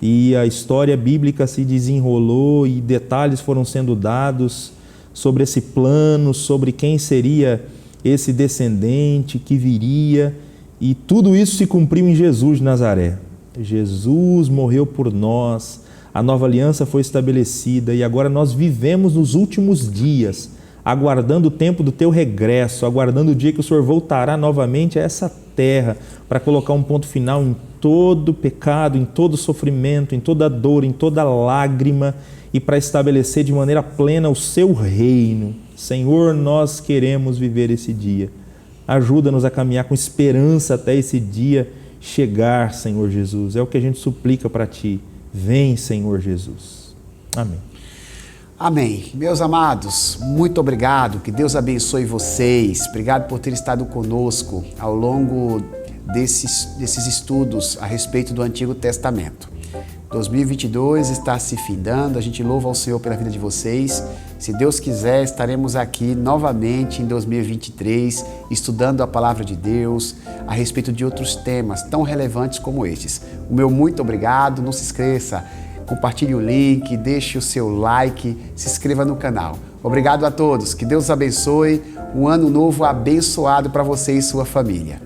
E a história bíblica se desenrolou e detalhes foram sendo dados sobre esse plano, sobre quem seria esse descendente que viria, e tudo isso se cumpriu em Jesus de Nazaré. Jesus morreu por nós, a nova aliança foi estabelecida e agora nós vivemos nos últimos dias, aguardando o tempo do teu regresso, aguardando o dia que o Senhor voltará novamente a essa terra para colocar um ponto final em todo pecado, em todo sofrimento, em toda dor, em toda lágrima, e para estabelecer de maneira plena o seu reino. Senhor, nós queremos viver esse dia. Ajuda-nos a caminhar com esperança até esse dia chegar, Senhor Jesus. É o que a gente suplica para Ti. Vem, Senhor Jesus. Amém. Amém. Meus amados, muito obrigado. Que Deus abençoe vocês. Obrigado por ter estado conosco ao longo desses estudos a respeito do Antigo Testamento. 2022 está se findando, a gente louva ao Senhor pela vida de vocês. Se Deus quiser, estaremos aqui novamente em 2023, estudando a Palavra de Deus a respeito de outros temas tão relevantes como estes. O meu muito obrigado, não se esqueça, compartilhe o link, deixe o seu like, se inscreva no canal. Obrigado a todos, que Deus abençoe, um ano novo abençoado para você e sua família.